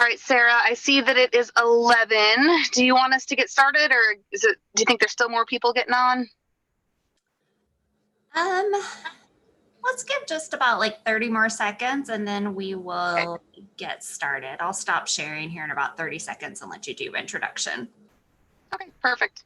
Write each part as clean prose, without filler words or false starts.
All right, Sarah, I see that it is 11. Do you want us to get started, or do you think there's still more people getting on? Um, let's give just about like 30 more seconds and then we will get started. I'll stop sharing here in about 30 seconds and let you do introduction. Okay, perfect.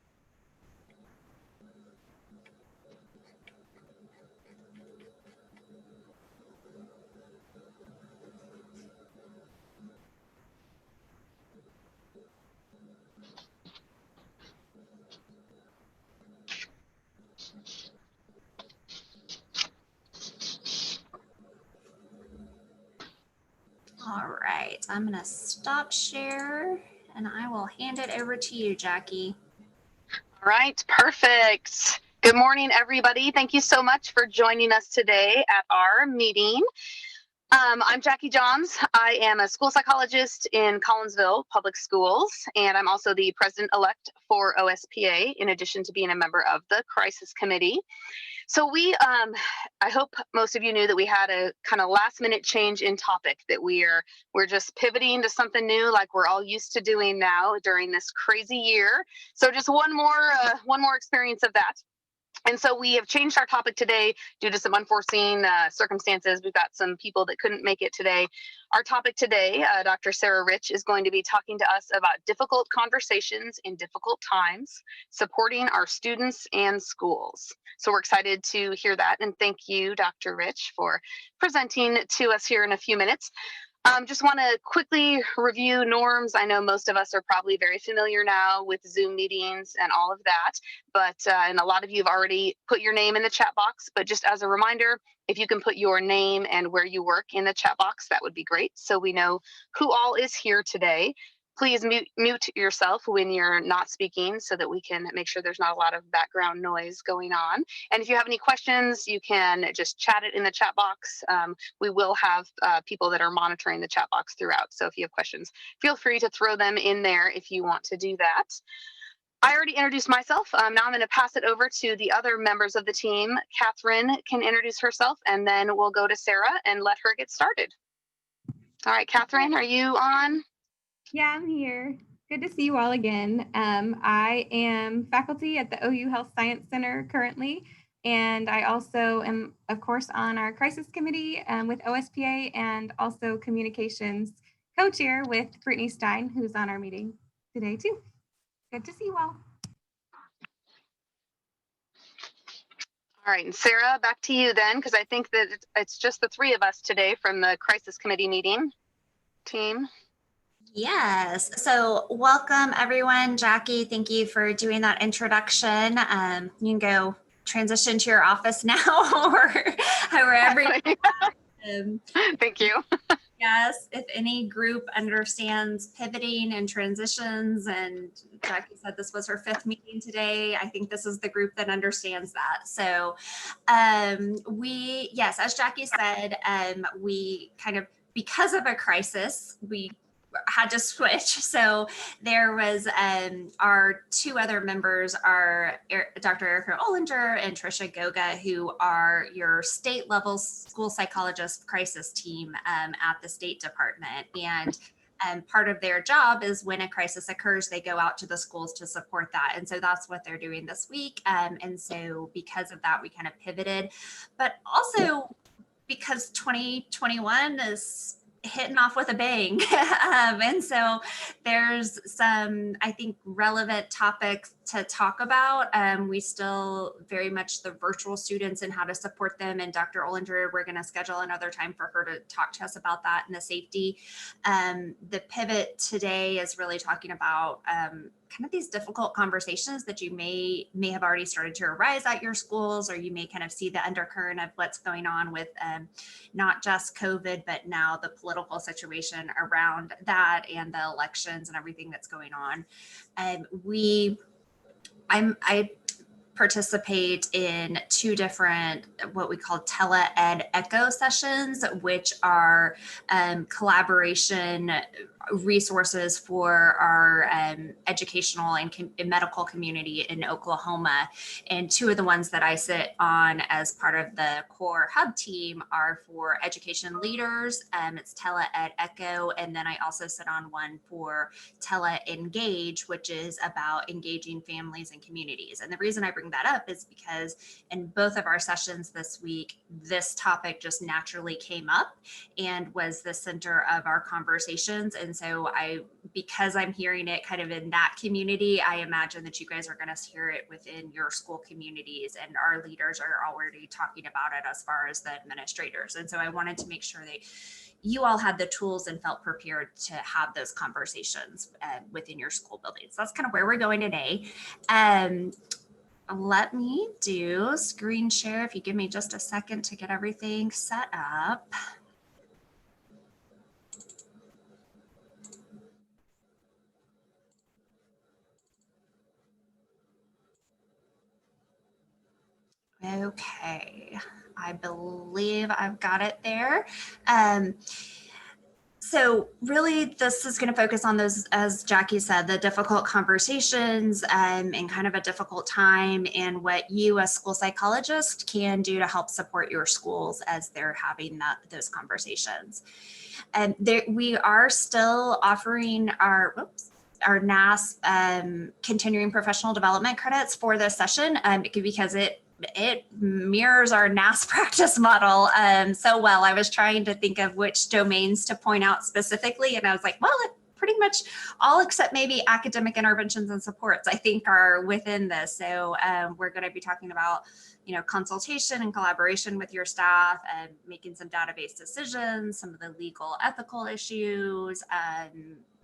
All right, I'm gonna stop share and I will hand it over to you, Jackie. All right, perfect. Good morning, everybody. Thank you so much for joining us today at our meeting. I'm Jackie Johns. I am a school psychologist in Collinsville Public Schools, and I'm also the president-elect for OSPA, in addition to being a member of the Crisis Committee. So I hope most of you knew that we had a kind of last minute change in topic, that we're just pivoting to something new, like we're all used to doing now during this crazy year. So just one more experience of that. And so we have changed our topic today due to some unforeseen circumstances. We've got some people that couldn't make it today. Our topic today, Dr. Sarah Rich is going to be talking to us about difficult conversations in difficult times, supporting our students and schools. So we're excited to hear that. And thank you, Dr. Rich, for presenting to us here in a few minutes. Just want to quickly review norms. I know most of us are probably very familiar now with Zoom meetings and all of that, but and a lot of you have already put your name in the chat box, but just as a reminder, if you can put your name and where you work in the chat box, that would be great, so we know who all is here today. Please mute yourself when you're not speaking so that we can make sure there's not a lot of background noise going on. And if you have any questions, you can just chat it in the chat box. We will have people that are monitoring the chat box throughout. So if you have questions, feel free to throw them in there if you want to do that. I already introduced myself. Now I'm going to pass it over to the other members of the team. Catherine can introduce herself, and then we'll go to Sarah and let her get started. All right, Catherine, are you on? Yeah, I'm here. Good to see you all again. I am faculty at the OU Health Science Center currently, and I also am, of course, on our crisis committee with OSPA, and also communications co-chair with Brittany Stein, who's on our meeting today too. Good to see you all. All right, and Sarah, back to you then, because I think that it's just the three of us today from the crisis committee meeting team. Yes. So welcome everyone. Jackie, thank you for doing that introduction. You can go transition to your office now or wherever you are. Thank you. Yes, if any group understands pivoting and transitions, and Jackie said this was her 5th meeting today, I think this is the group that understands that. So yes, as Jackie said, we kind of, because of a crisis, we had to switch. So there was our 2 other members are Dr. Erica Ollinger and Trisha Goga, who are your state level school psychologist crisis team at the State Department. And part of their job is when a crisis occurs, they go out to the schools to support that. And so that's what they're doing this week. And so because of that, we kind of pivoted, but also because 2021 is hitting off with a bang. And so there's some, I think, relevant topics to talk about. We still very much the virtual students and how to support them. And Dr. Ollinger, we're going to schedule another time for her to talk to us about that and the safety. The pivot today is really talking about kind of these difficult conversations that you may have already started to arise at your schools, or you may kind of see the undercurrent of what's going on with not just COVID, but now the political situation around that and the elections and everything that's going on. I participate in 2 different what we call tele-ed echo sessions, which are collaboration resources for our educational and medical community in Oklahoma. And two of the ones that I sit on as part of the core hub team are for education leaders. It's Tele Ed Echo. And then I also sit on one for Tele Engage, which is about engaging families and communities. And the reason I bring that up is because in both of our sessions this week, this topic just naturally came up and was the center of our conversations. And so because I'm hearing it kind of in that community, I imagine that you guys are going to hear it within your school communities, and our leaders are already talking about it as far as the administrators. And so I wanted to make sure that you all had the tools and felt prepared to have those conversations within your school buildings. So that's kind of where we're going today. Let me do screen share if you give me just a second to get everything set up. Okay, I believe I've got it there. So really, this is going to focus on those, as Jackie said, the difficult conversations and kind of a difficult time, and what you as school psychologists can do to help support your schools as they're having those conversations. And we are still offering our NASP continuing professional development credits for this session because it mirrors our NASP practice model so well. I was trying to think of which domains to point out specifically, and I was like, well, it pretty much all except maybe academic interventions and supports, I think, are within this. So we're going to be talking about, consultation and collaboration with your staff and making some database decisions, some of the legal ethical issues.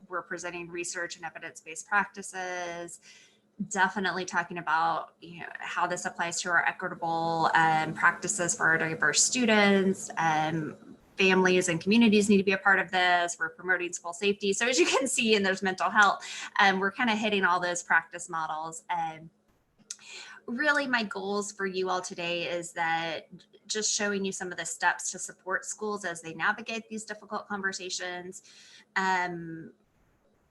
We're presenting research and evidence-based practices, definitely talking about how this applies to our equitable practices for our diverse students. Families and communities need to be a part of this. We're promoting school safety. So as you can see, and there's mental health, we're kind of hitting all those practice models. Really, my goals for you all today is that just showing you some of the steps to support schools as they navigate these difficult conversations.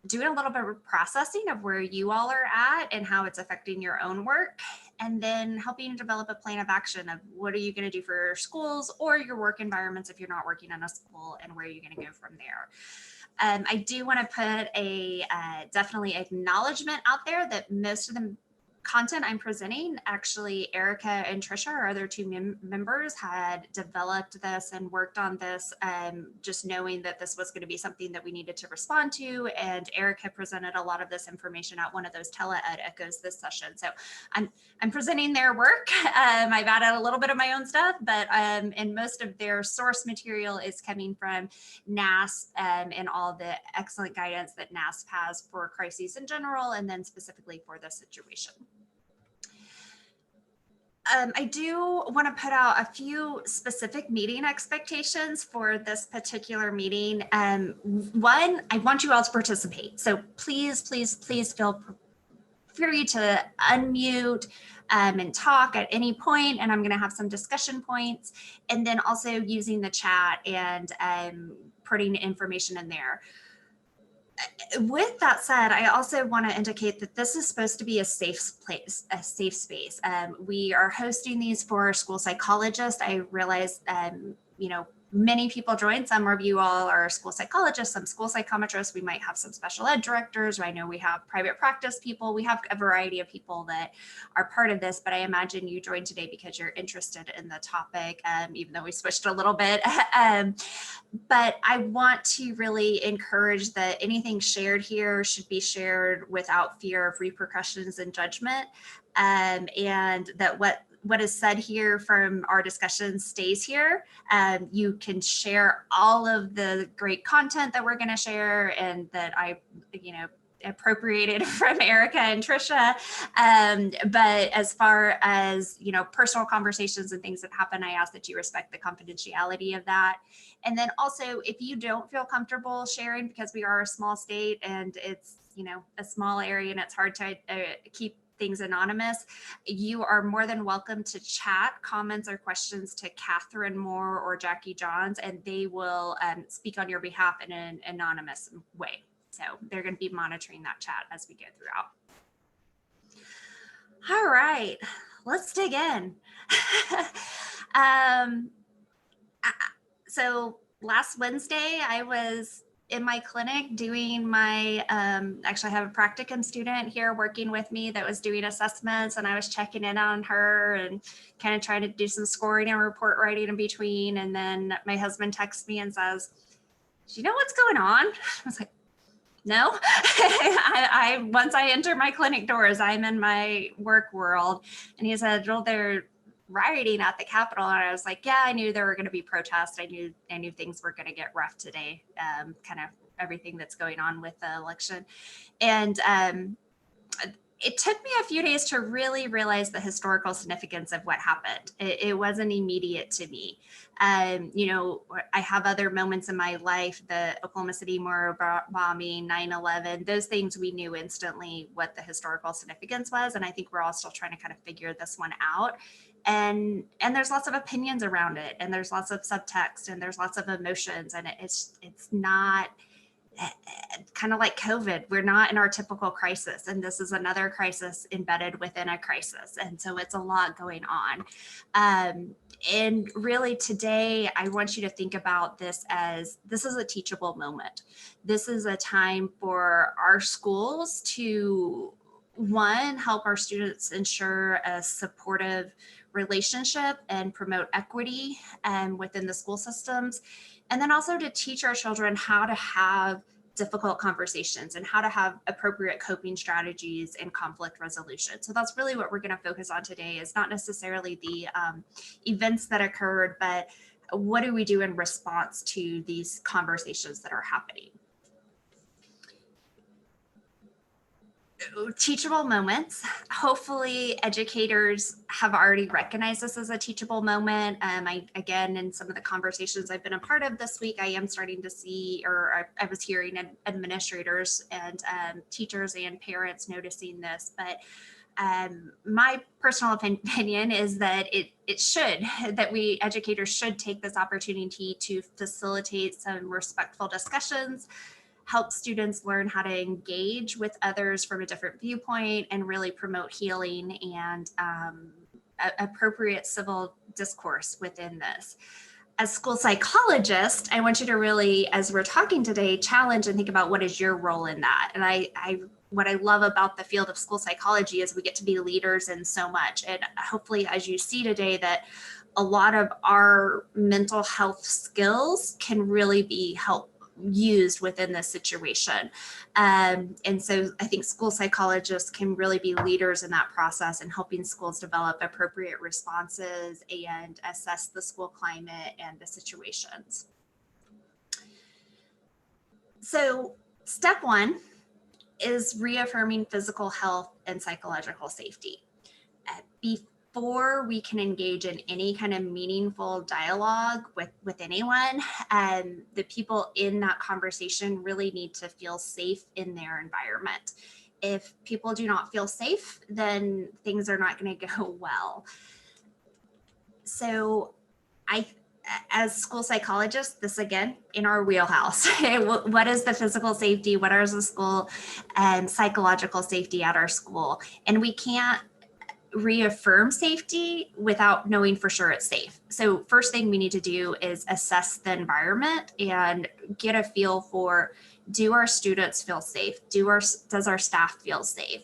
Doing a little bit of processing of where you all are at and how it's affecting your own work, and then helping you develop a plan of action of what are you going to do for your schools or your work environments if you're not working in a school, and where are you going to go from there. I do want to put a definitely acknowledgement out there that most of the content I'm presenting, actually Erica and Trisha, our other two members, had developed this and worked on this, just knowing that this was going to be something that we needed to respond to. And Erica presented a lot of this information at one of those Tele Ed Echoes this session. So I'm presenting their work. I've added a little bit of my own stuff, but and most of their source material is coming from NASP and all the excellent guidance that NASP has for crises in general, and then specifically for this situation. I do want to put out a few specific meeting expectations for this particular meeting. One, I want you all to participate. So please, please, please feel free to unmute and talk at any point, and I'm going to have some discussion points, and then also using the chat and putting information in there. With that said, I also want to indicate that this is supposed to be a safe place, a safe space. We are hosting these for school psychologists. I realize, many people join. Some of you all are school psychologists, some school psychometrists. We might have some special ed directors. I know we have private practice people. We have a variety of people that are part of this, but I imagine you joined today because you're interested in the topic, even though we switched a little bit. But I want to really encourage that anything shared here should be shared without fear of repercussions and judgment, and that what is said here from our discussion stays here. You can share all of the great content that we're going to share and that I, appropriated from Erica and Trisha. But as far as, personal conversations and things that happen, I ask that you respect the confidentiality of that. And then also, if you don't feel comfortable sharing, because we are a small state and it's, a small area and it's hard to keep things anonymous. You are more than welcome to chat comments or questions to Catherine Moore or Jackie Johns, and they will speak on your behalf in an anonymous way. So they're going to be monitoring that chat as we go throughout. All right, let's dig in. So last Wednesday, I was in my clinic doing my, actually I have a practicum student here working with me that was doing assessments, and I was checking in on her and kind of trying to do some scoring and report writing in between. And then my husband texts me and says, do you know what's going on? I was like, no. Once I enter my clinic doors, I'm in my work world. And he said, well, they're rioting at the Capitol. And I was like, yeah, I knew there were going to be protests. I knew things were going to get rough today. Kind of everything that's going on with the election. And it took me a few days to really realize the historical significance of what happened. It wasn't immediate to me. You know, I have other moments in my life, the Oklahoma City Morrow bombing, 9/11, those things we knew instantly what the historical significance was. And I think we're all still trying to kind of figure this one out. And there's lots of opinions around it, and there's lots of subtext, and there's lots of emotions, and it's not kind of like COVID. We're not in our typical crisis, and this is another crisis embedded within a crisis. And so it's a lot going on. And really today, I want you to think about this as this is a teachable moment. This is a time for our schools to, one, help our students ensure a supportive relationship and promote equity within the school systems. And then also to teach our children how to have difficult conversations and how to have appropriate coping strategies and conflict resolution. So that's really what we're going to focus on today, is not necessarily the events that occurred, but what do we do in response to these conversations that are happening? Teachable moments. Hopefully educators have already recognized this as a teachable moment. Again, in some of the conversations I've been a part of this week, I am starting to see, or I was hearing administrators and teachers and parents noticing this. But my personal opinion is that we educators should take this opportunity to facilitate some respectful discussions, help students learn how to engage with others from a different viewpoint, and really promote healing and appropriate civil discourse within this. As school psychologist, I want you to really, as we're talking today, challenge and think about what is your role in that. And what I love about the field of school psychology is we get to be leaders in so much. And hopefully, as you see today, that a lot of our mental health skills can really be used within this situation. And so I think school psychologists can really be leaders in that process and helping schools develop appropriate responses and assess the school climate and the situations. So step one is reaffirming physical health and psychological safety. Before we can engage in any kind of meaningful dialogue with anyone, the people in that conversation really need to feel safe in their environment. If people do not feel safe, then things are not going to go well. So as school psychologists, this again, in our wheelhouse, what is the physical safety? What is the school and psychological safety at our school? And we can't reaffirm safety without knowing for sure it's safe. So first thing we need to do is assess the environment and get a feel for, do our students feel safe? Does our staff feel safe?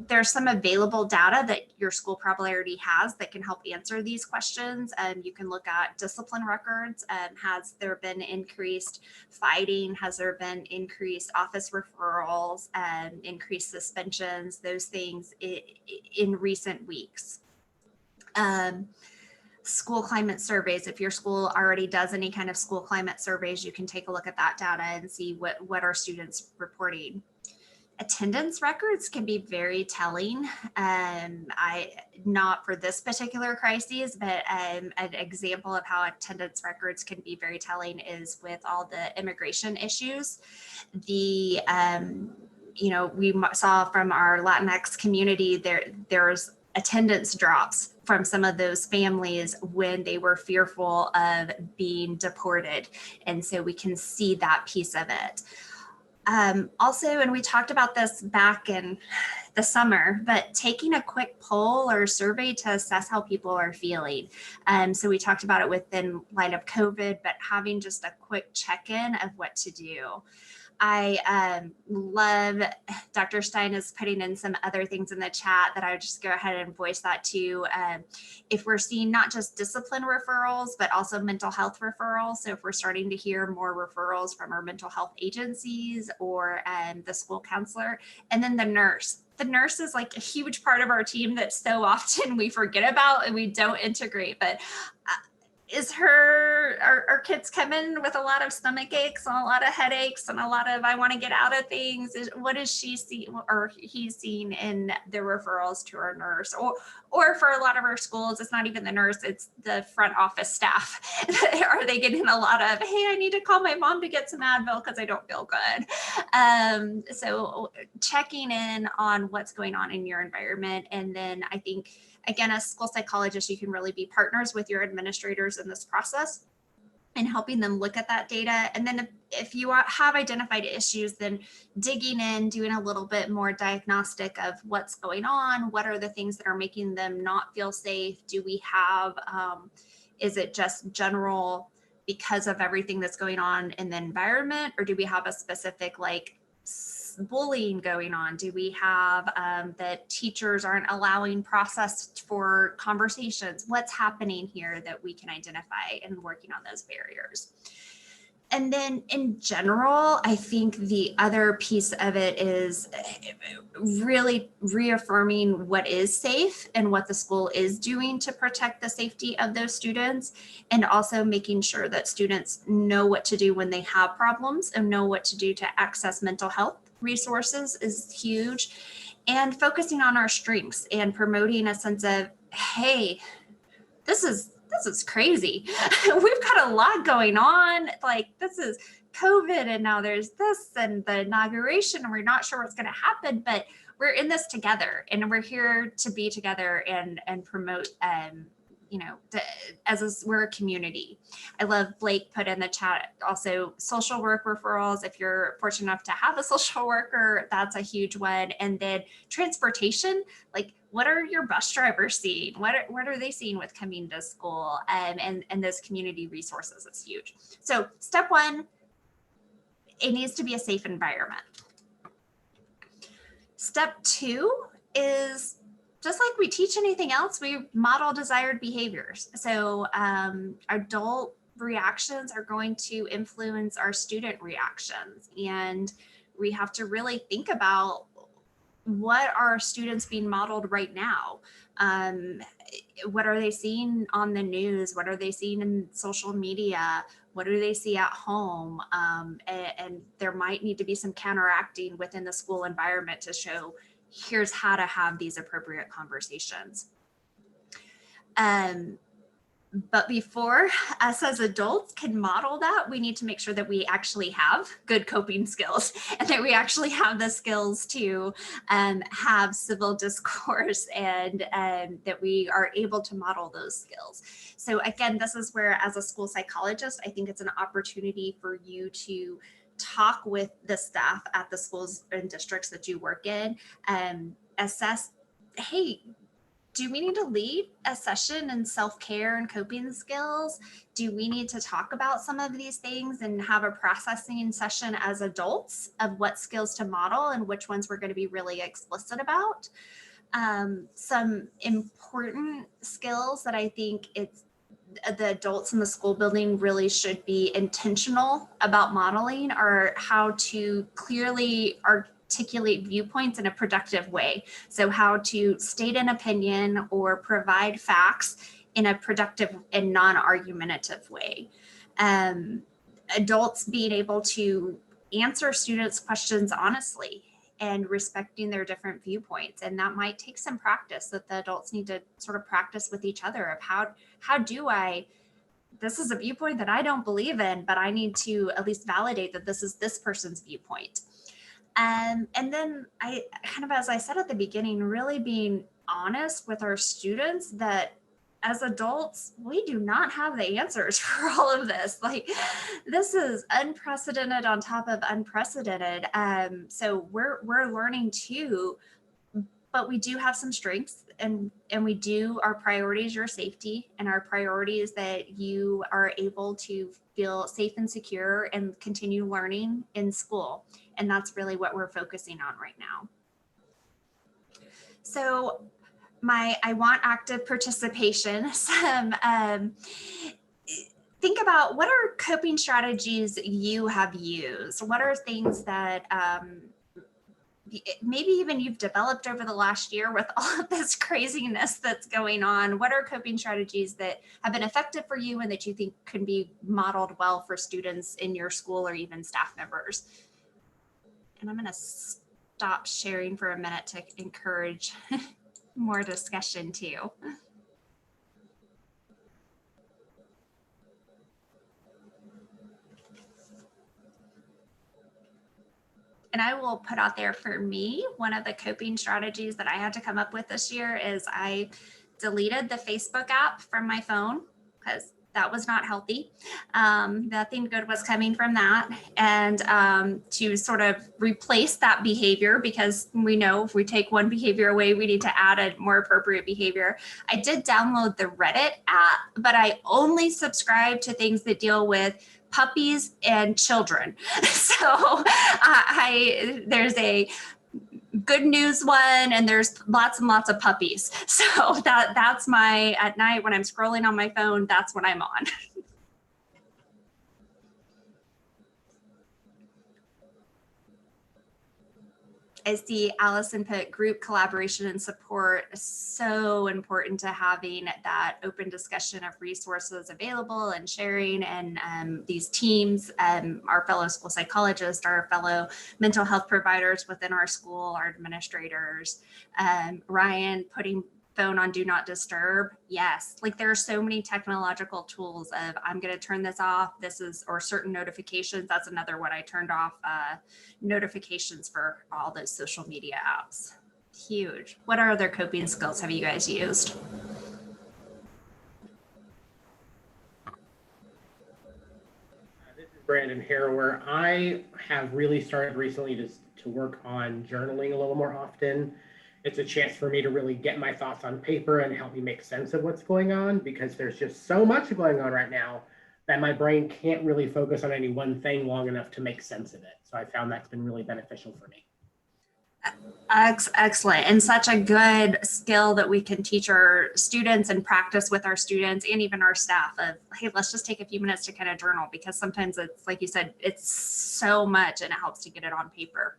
There's some available data that your school probably already has that can help answer these questions. You can look at discipline records. Has there been increased fighting? Has there been increased office referrals, increased suspensions, those things in recent weeks? School climate surveys. If your school already does any kind of school climate surveys, you can take a look at that data and see what are students reporting. Attendance records can be very telling. Not for this particular crisis, but an example of how attendance records can be very telling is with all the immigration issues. we saw from our Latinx community, there's attendance drops from some of those families when they were fearful of being deported. And so we can see that piece of it. Also, and we talked about this back in the summer, but taking a quick poll or survey to assess how people are feeling. So we talked about it within light of COVID, but having just a quick check-in of what to do. I love Dr. Stein is putting in some other things in the chat that I would just go ahead and voice that too. If we're seeing not just discipline referrals, but also mental health referrals. So if we're starting to hear more referrals from our mental health agencies or the school counselor, and then the nurse. The nurse is like a huge part of our team that so often we forget about and we don't integrate, but is our kids coming with a lot of stomach aches and a lot of headaches and a lot of I want to get out of things? What is she seeing or he's seeing in the referrals to our nurse? Or for a lot of our schools, it's not even the nurse, it's the front office staff. Are they getting a lot of, hey, I need to call my mom to get some Advil because I don't feel good? So checking in on what's going on in your environment. And then I think, again, as school psychologists, you can really be partners with your administrators in this process and helping them look at that data. And then if you have identified issues, then digging in, doing a little bit more diagnostic of what's going on, what are the things that are making them not feel safe? Do we have, is it just general because of everything that's going on in the environment? Or do we have a specific bullying going on? Do we have that teachers aren't allowing process for conversations? What's happening here that we can identify and working on those barriers? And then in general, I think the other piece of it is really reaffirming what is safe and what the school is doing to protect the safety of those students, and also making sure that students know what to do when they have problems and know what to do to access mental health resources is huge. And focusing on our strengths and promoting a sense of, hey, this is crazy. We've got a lot going on. This is COVID and now there's this and the inauguration and we're not sure what's going to happen, but we're in this together and we're here to be together and promote, we're a community. I love Blake put in the chat also social work referrals. If you're fortunate enough to have a social worker, that's a huge one. And then transportation, what are your bus drivers seeing? What are they seeing with coming to school? And those community resources is huge. So step one, it needs to be a safe environment. Step two is just like we teach anything else, we model desired behaviors. So adult reactions are going to influence our student reactions. And we have to really think about what are students being modeled right now? What are they seeing on the news? What are they seeing in social media? What do they see at home? And there might need to be some counteracting within the school environment to show here's how to have these appropriate conversations. But before us as adults can model that, we need to make sure that we actually have good coping skills and that we actually have the skills to have civil discourse and that we are able to model those skills. So again, this is where as a school psychologist, I think it's an opportunity for you to talk with the staff at the schools and districts that you work in and assess, hey, do we need to lead a session in self-care and coping skills? Do we need to talk about some of these things and have a processing session as adults of what skills to model and which ones we're going to be really explicit about? Some important skills that I think the adults in the school building really should be intentional about modeling are how to clearly articulate viewpoints in a productive way. So how to state an opinion or provide facts in a productive and non-argumentative way. Adults being able to answer students' questions honestly and respecting their different viewpoints. And that might take some practice that the adults need to sort of practice with each other of how do I, this is a viewpoint that I don't believe in, but I need to at least validate that this is this person's viewpoint. And then I kind of, as I said at the beginning, really being honest with our students that as adults, we do not have the answers for all of this. Like, this is unprecedented on top of unprecedented. So we're learning too, but we do have some strengths, and we do, our priority is your safety, and our priority is that you are able to feel safe and secure and continue learning in school. And that's really what we're focusing on right now. So I want active participation. Think about, what are coping strategies you have used? What are things that maybe even you've developed over the last year with all of this craziness that's going on? What are coping strategies that have been effective for you and that you think can be modeled well for students in your school or even staff members? And I'm going to stop sharing for a minute to encourage more discussion too. And I will put out there, for me, one of the coping strategies that I had to come up with this year is I deleted the Facebook app from my phone, because that was not healthy. Nothing good was coming from that. And to sort of replace that behavior, because we know if we take one behavior away, we need to add a more appropriate behavior. I did download the Reddit app, but I only subscribe to things that deal with puppies and children. So there's a good news one, and there's lots and lots of puppies. So that's my, at night when I'm scrolling on my phone, that's what I'm on. I see Allison put group collaboration and support is so important to having that open discussion of resources available and sharing, and these teams, our fellow school psychologists, our fellow mental health providers within our school, our administrators, Ryan putting phone on do not disturb. Yes, like there are so many technological tools of, I'm going to turn this off. This is, or certain notifications. That's another one I turned off, notifications for all those social media apps. Huge. What other coping skills have you guys used? This is Brandon here, where I have really started recently to work on journaling a little more often. It's a chance for me to really get my thoughts on paper and help me make sense of what's going on, because there's just so much going on right now that my brain can't really focus on any one thing long enough to make sense of it. So I found that's been really beneficial for me. Excellent. And such a good skill that we can teach our students and practice with our students and even our staff of, hey, let's just take a few minutes to kind of journal, because sometimes it's like you said, it's so much and it helps to get it on paper.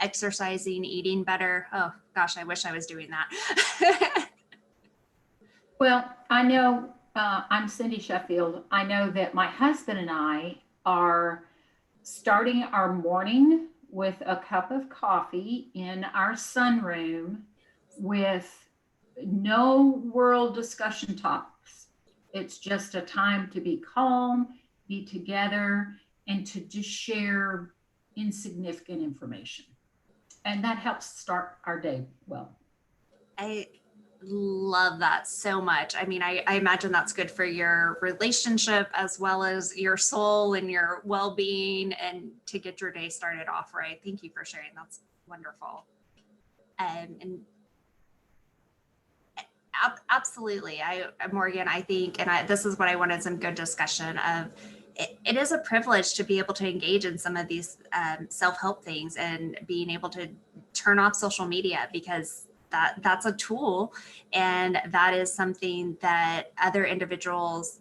Exercising, eating better. Oh gosh, I wish I was doing that. Well, I know I'm Cindy Sheffield. I know that my husband and I are starting our morning with a cup of coffee in our sunroom with no world discussion topics. It's just a time to be calm, be together, and to just share insignificant information. And that helps start our day well. I love that so much. I mean, I imagine that's good for your relationship as well as your soul and your well-being, and to get your day started off right. Thank you for sharing. That's wonderful. And absolutely, Morgan, I think, and this is what I wanted, some good discussion of. It is a privilege to be able to engage in some of these self-help things and being able to turn off social media, because that's a tool, and that is something that other individuals,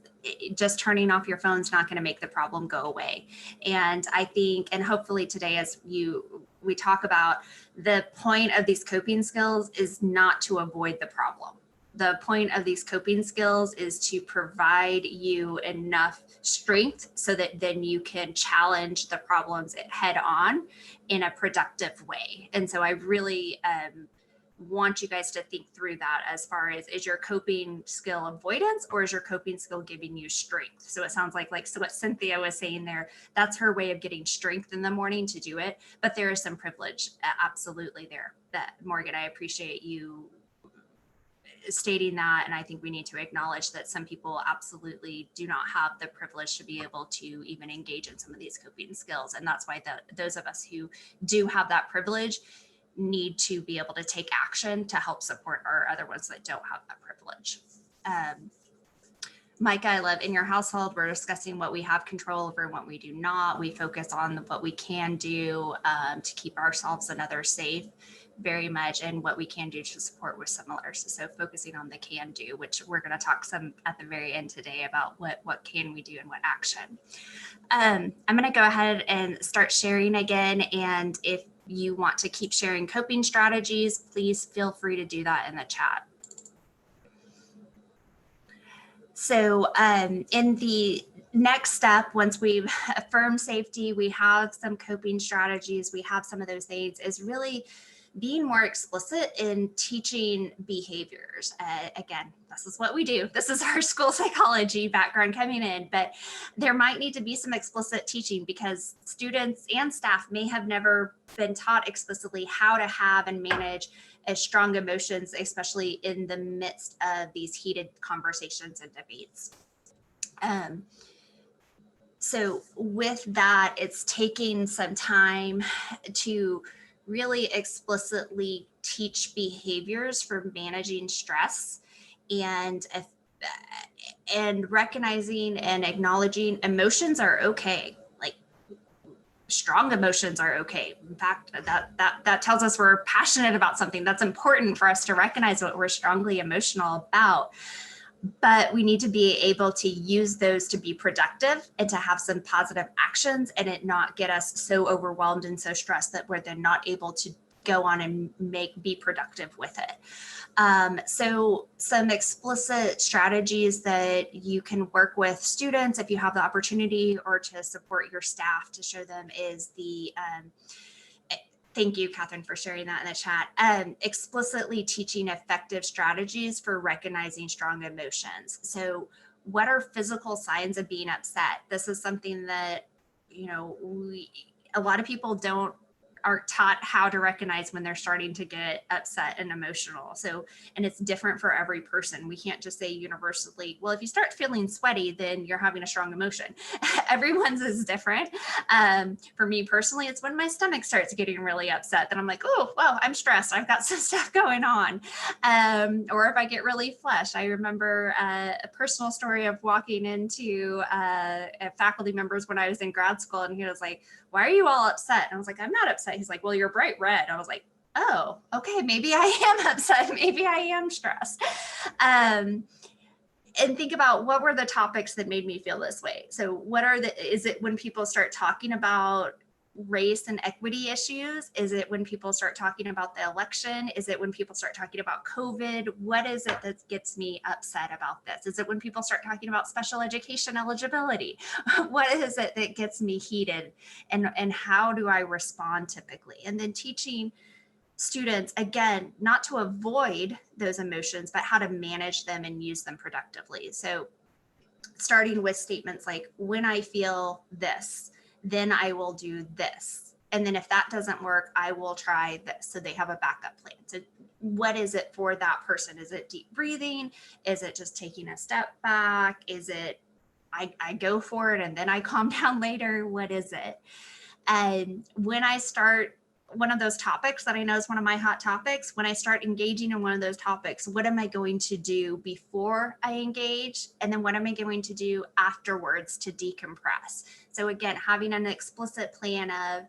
just turning off your phone is not going to make the problem go away. And I think, and hopefully today, as we talk about, the point of these coping skills is not to avoid the problem. The point of these coping skills is to provide you enough strength so that then you can challenge the problems head on in a productive way. And so I really want you guys to think through that as far as, is your coping skill avoidance or is your coping skill giving you strength? So it sounds like so what Cynthia was saying there, that's her way of getting strength in the morning to do it. But there is some privilege absolutely there. That, Morgan, I appreciate you stating that. And I think we need to acknowledge that some people absolutely do not have the privilege to be able to even engage in some of these coping skills. And that's why those of us who do have that privilege need to be able to take action to help support our other ones that don't have that privilege. Micah, I love, in your household, we're discussing what we have control over and what we do not. We focus on what we can do to keep ourselves and others safe very much, and what we can do to support with similars. So focusing on the can do, which we're going to talk some at the very end today about what can we do and what action. I'm going to go ahead and start sharing again. And if you want to keep sharing coping strategies, please feel free to do that in the chat. So in the next step, once we've affirmed safety, we have some coping strategies, we have some of those things, is really being more explicit in teaching behaviors. Again, this is what we do. This is our school psychology background coming in, but there might need to be some explicit teaching because students and staff may have never been taught explicitly how to have and manage strong emotions, especially in the midst of these heated conversations and debates. So with that, it's taking some time to really explicitly teach behaviors for managing stress and recognizing and acknowledging emotions are okay. Like strong emotions are okay. In fact, that tells us we're passionate about something. That's important for us to recognize what we're strongly emotional about. But we need to be able to use those to be productive and to have some positive actions and it not get us so overwhelmed and so stressed that we're then not able to go on and be productive with it. So some explicit strategies that you can work with students if you have the opportunity or to support your staff to show them is the thank you, Catherine, for sharing that in the chat. Explicitly teaching effective strategies for recognizing strong emotions. So what are physical signs of being upset? This is something that, a lot of people aren't taught how to recognize when they're starting to get upset and emotional. So, and it's different for every person. We can't just say universally, well, if you start feeling sweaty, then you're having a strong emotion. Everyone's is different. For me personally, it's when my stomach starts getting really upset that I'm like, oh, well, I'm stressed. I've got some stuff going on. Or if I get really flushed. I remember a personal story of walking into faculty members when I was in grad school, and he was like, why are you all upset? And I was like, I'm not upset. He's like, well, you're bright red. I was like, oh, okay, maybe I am upset. Maybe I am stressed. And think about what were the topics that made me feel this way. So is it when people start talking about race and equity issues? Is it when people start talking about the election? Is it when people start talking about COVID? What is it that gets me upset about this? Is it when people start talking about special education eligibility? What is it that gets me heated? And how do I respond typically? And then teaching students, again, not to avoid those emotions, but how to manage them and use them productively. So starting with statements like, when I feel this, then I will do this. And then if that doesn't work, I will try this. So they have a backup plan. So what is it for that person? Is it deep breathing? Is it just taking a step back? Is it I go for it and then I calm down later? What is it? And when I start one of those topics that I know is one of my hot topics, when I start engaging in one of those topics, what am I going to do before I engage? And then what am I going to do afterwards to decompress? So again, having an explicit plan of,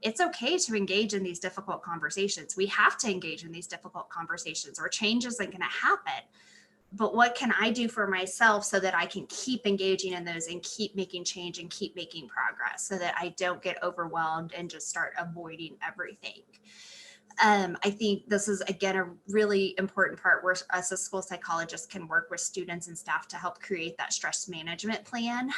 it's okay to engage in these difficult conversations. We have to engage in these difficult conversations or change isn't going to happen. But what can I do for myself so that I can keep engaging in those and keep making change and keep making progress so that I don't get overwhelmed and just start avoiding everything. I think this is, again, a really important part where us as school psychologists can work with students and staff to help create that stress management plan.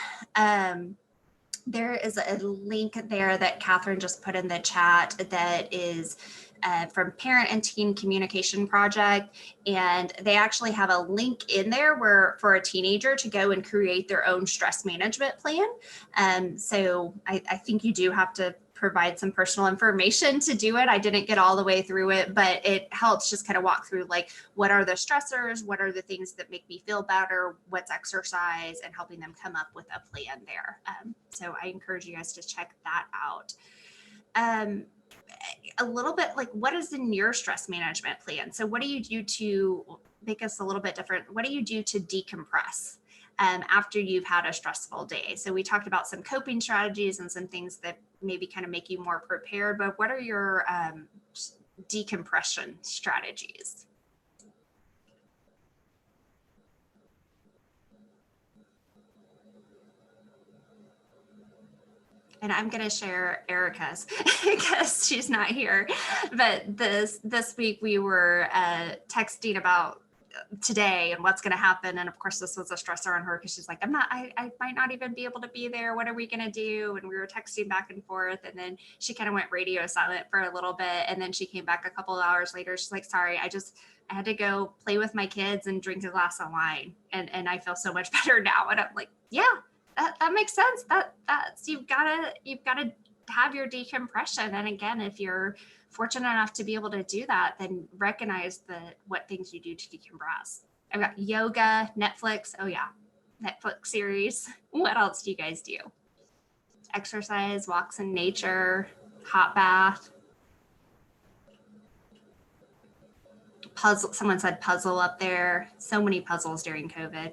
There is a link there that Catherine just put in the chat that is from Parent and Teen Communication Project. And they actually have a link in there where for a teenager to go and create their own stress management plan. So I think you do have to provide some personal information to do it. I didn't get all the way through it, but it helps just kind of walk through like, what are the stressors? What are the things that make me feel better? What's exercise, and helping them come up with a plan there. So I encourage you guys to check that out. A little bit like, what is in your stress management plan? So what do you do to make us a little bit different? What do you do to decompress after you've had a stressful day? So we talked about some coping strategies and some things that maybe kind of make you more prepared, but what are your decompression strategies? And I'm going to share Erica's because she's not here. But this week we were texting about today and what's going to happen. And of course, this was a stressor on her because she's like, I might not even be able to be there. What are we going to do? And we were texting back and forth. And then she kind of went radio silent for a little bit. And then she came back a couple of hours later. She's like, sorry, I had to go play with my kids and drink a glass of wine. And I feel so much better now. And I'm like, yeah. That makes sense. That's you've got to have your decompression. And again, if you're fortunate enough to be able to do that, then recognize what things you do to decompress. I've got yoga, Netflix. Oh yeah, Netflix series. What else do you guys do? Exercise, walks in nature, hot bath. Puzzle. Someone said puzzle up there. So many puzzles during COVID.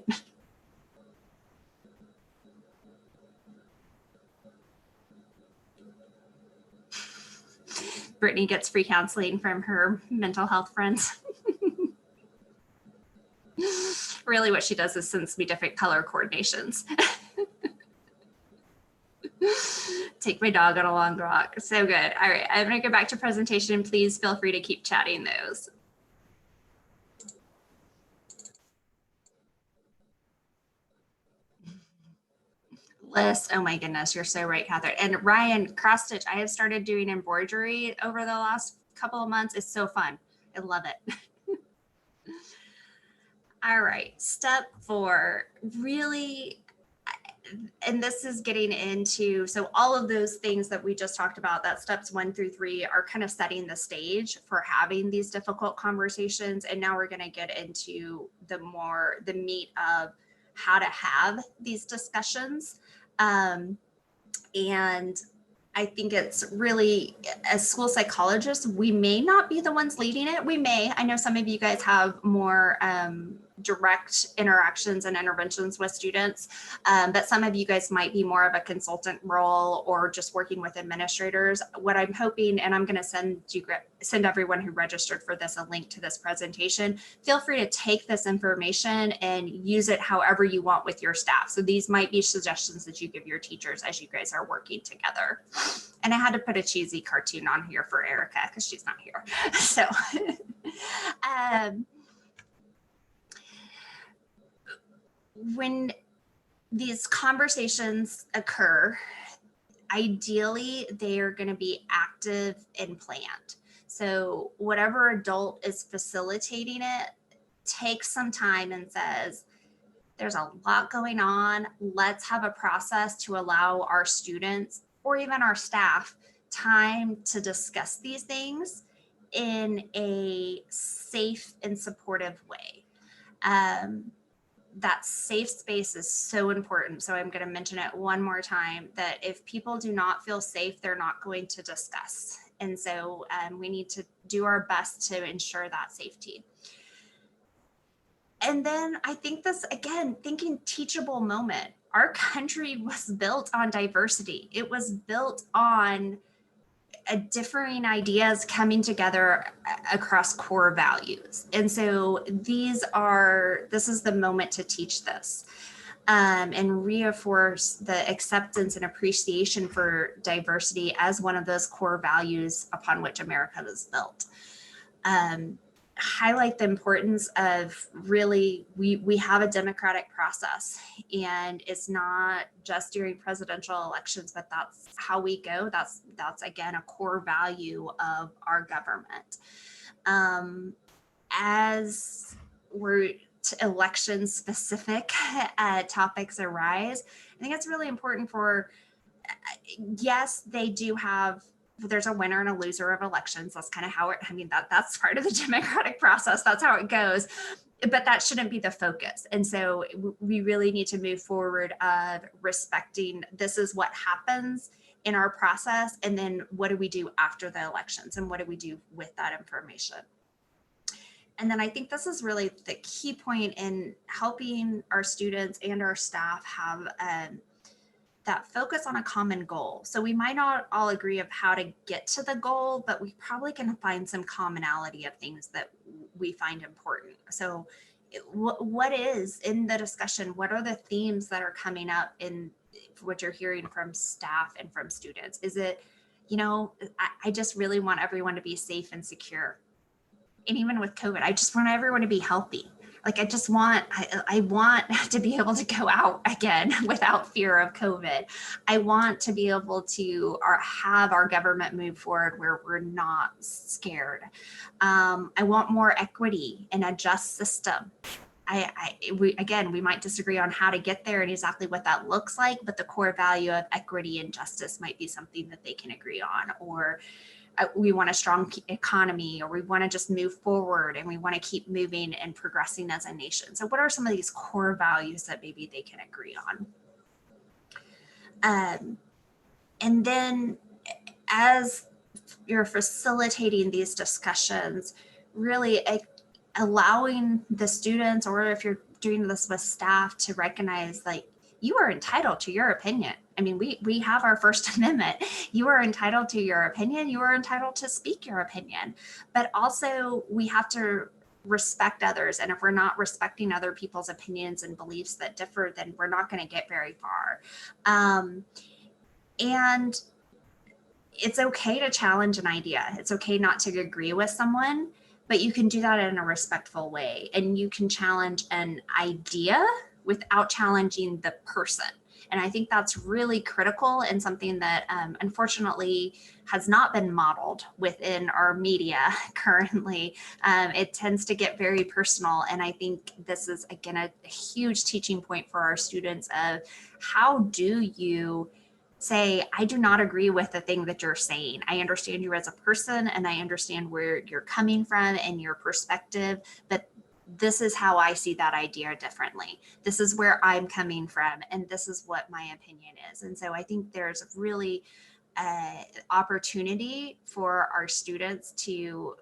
Brittany gets free counseling from her mental health friends. Really what she does is sends me different color coordinations. Take my dog on a long walk. So good. All right, I'm gonna go back to presentation. Please feel free to keep chatting those. List. Oh my goodness, you're so right, Catherine. And Ryan, cross stitch. I have started doing embroidery over the last couple of months. It's so fun. I love it. All right, step 4, really, and this is getting into, so all of those things that we just talked about, that steps 1 through 3 are kind of setting the stage for having these difficult conversations. And now we're going to get into the meat of how to have these discussions. And I think it's really, as school psychologists, we may not be the ones leading it. We may. I know some of you guys have more direct interactions and interventions with students, but some of you guys might be more of a consultant role or just working with administrators. What I'm hoping, and I'm going to send everyone who registered for this a link to this presentation. Feel free to take this information and use it however you want with your staff. So these might be suggestions that you give your teachers as you guys are working together. And I had to put a cheesy cartoon on here for Erica because she's not here. So when these conversations occur, ideally they are going to be active and planned. So whatever adult is facilitating it takes some time and says, there's a lot going on. Let's have a process to allow our students or even our staff time to discuss these things in a safe and supportive way. That safe space is so important. So I'm going to mention it one more time, that if people do not feel safe, they're not going to discuss. And so we need to do our best to ensure that safety. And then I think this, again, thinking teachable moment. Our country was built on diversity. It was built on differing ideas coming together across core values. And so this is the moment to teach this and reinforce the acceptance and appreciation for diversity as one of those core values upon which America was built. highlight the importance of really, we have a democratic process, and it's not just during presidential elections, but that's how we go. That's again, a core value of our government. As we're election specific topics arise, I think it's really important for, yes, they do have, there's a winner and a loser of elections. That's kind of how it, I mean, that's part of the democratic process. That's how it goes. But that shouldn't be the focus. And so we really need to move forward of respecting, this is what happens in our process. And then what do we do after the elections? And what do we do with that information? And then I think this is really the key point in helping our students and our staff have that focus on a common goal. So we might not all agree of how to get to the goal, but we probably can find some commonality of things that we find important. So what is in the discussion? What are the themes that are coming up in what you're hearing from staff and from students? Is it, I just really want everyone to be safe and secure. And even with COVID, I just want everyone to be healthy. Like I want to be able to go out again without fear of COVID. I want to be able to have our government move forward where we're not scared. I want more equity in a just system. We might disagree on how to get there and exactly what that looks like, but the core value of equity and justice might be something that they can agree on. Or we want a strong economy, or we want to just move forward and we want to keep moving and progressing as a nation. So what are some of these core values that maybe they can agree on? And then as you're facilitating these discussions, really allowing the students, or if you're doing this with staff, to recognize like you are entitled to your opinion. I mean, we have our First Amendment. You are entitled to your opinion. You are entitled to speak your opinion. But also we have to respect others. And if we're not respecting other people's opinions and beliefs that differ, then we're not going to get very far. And it's okay to challenge an idea. It's okay not to agree with someone, but you can do that in a respectful way. And you can challenge an idea without challenging the person. And I think that's really critical and something that unfortunately has not been modeled within our media currently. It tends to get very personal. And I think this is, again, a huge teaching point for our students of how do you say, I do not agree with the thing that you're saying. I understand you as a person and I understand where you're coming from and your perspective, but this is how I see that idea differently. This is where I'm coming from, and this is what my opinion is. And so I think there's really opportunity for our students to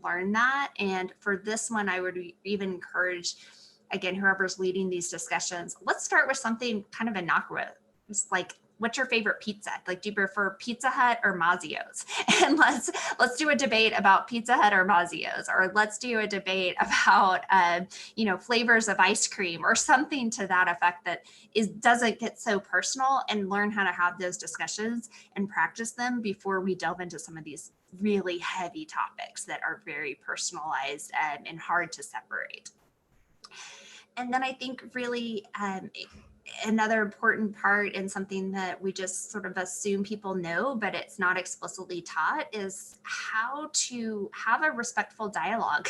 learn that. And for this one, I would even encourage, again, whoever's leading these discussions, let's start with something kind of innocuous. It's like, what's your favorite pizza? Like, do you prefer Pizza Hut or Mazzio's? And let's do a debate about Pizza Hut or Mazzio's, or let's do a debate about flavors of ice cream or something to that effect that doesn't get so personal, and learn how to have those discussions and practice them before we delve into some of these really heavy topics that are very personalized and hard to separate. And then I think really another important part, and something that we just sort of assume people know, but it's not explicitly taught, is how to have a respectful dialogue.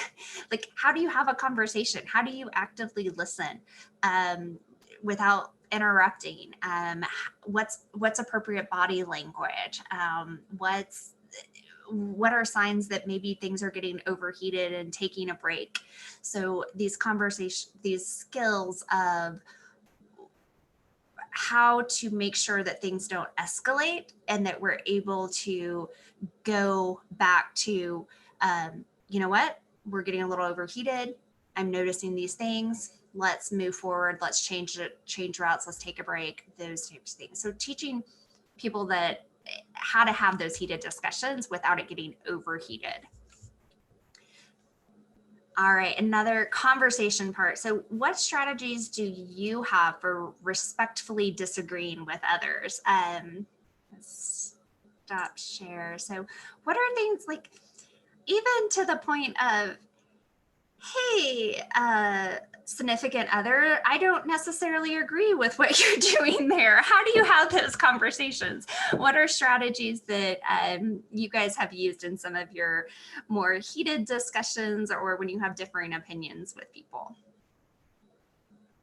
Like, how do you have a conversation? How do you actively listen without interrupting? What's appropriate body language? What are signs that maybe things are getting overheated and taking a break? So these skills of how to make sure that things don't escalate, and that we're able to go back to, you know what, we're getting a little overheated. I'm noticing these things. Let's move forward. Let's change routes. Let's take a break, those types of things. So teaching people that how to have those heated discussions without it getting overheated. All right, another conversation part. So what strategies do you have for respectfully disagreeing with others? Let's stop share. So what are things like, even to the point of, hey, significant other, I don't necessarily agree with what you're doing there. How do you have those conversations? What are strategies that you guys have used in some of your more heated discussions or when you have differing opinions with people?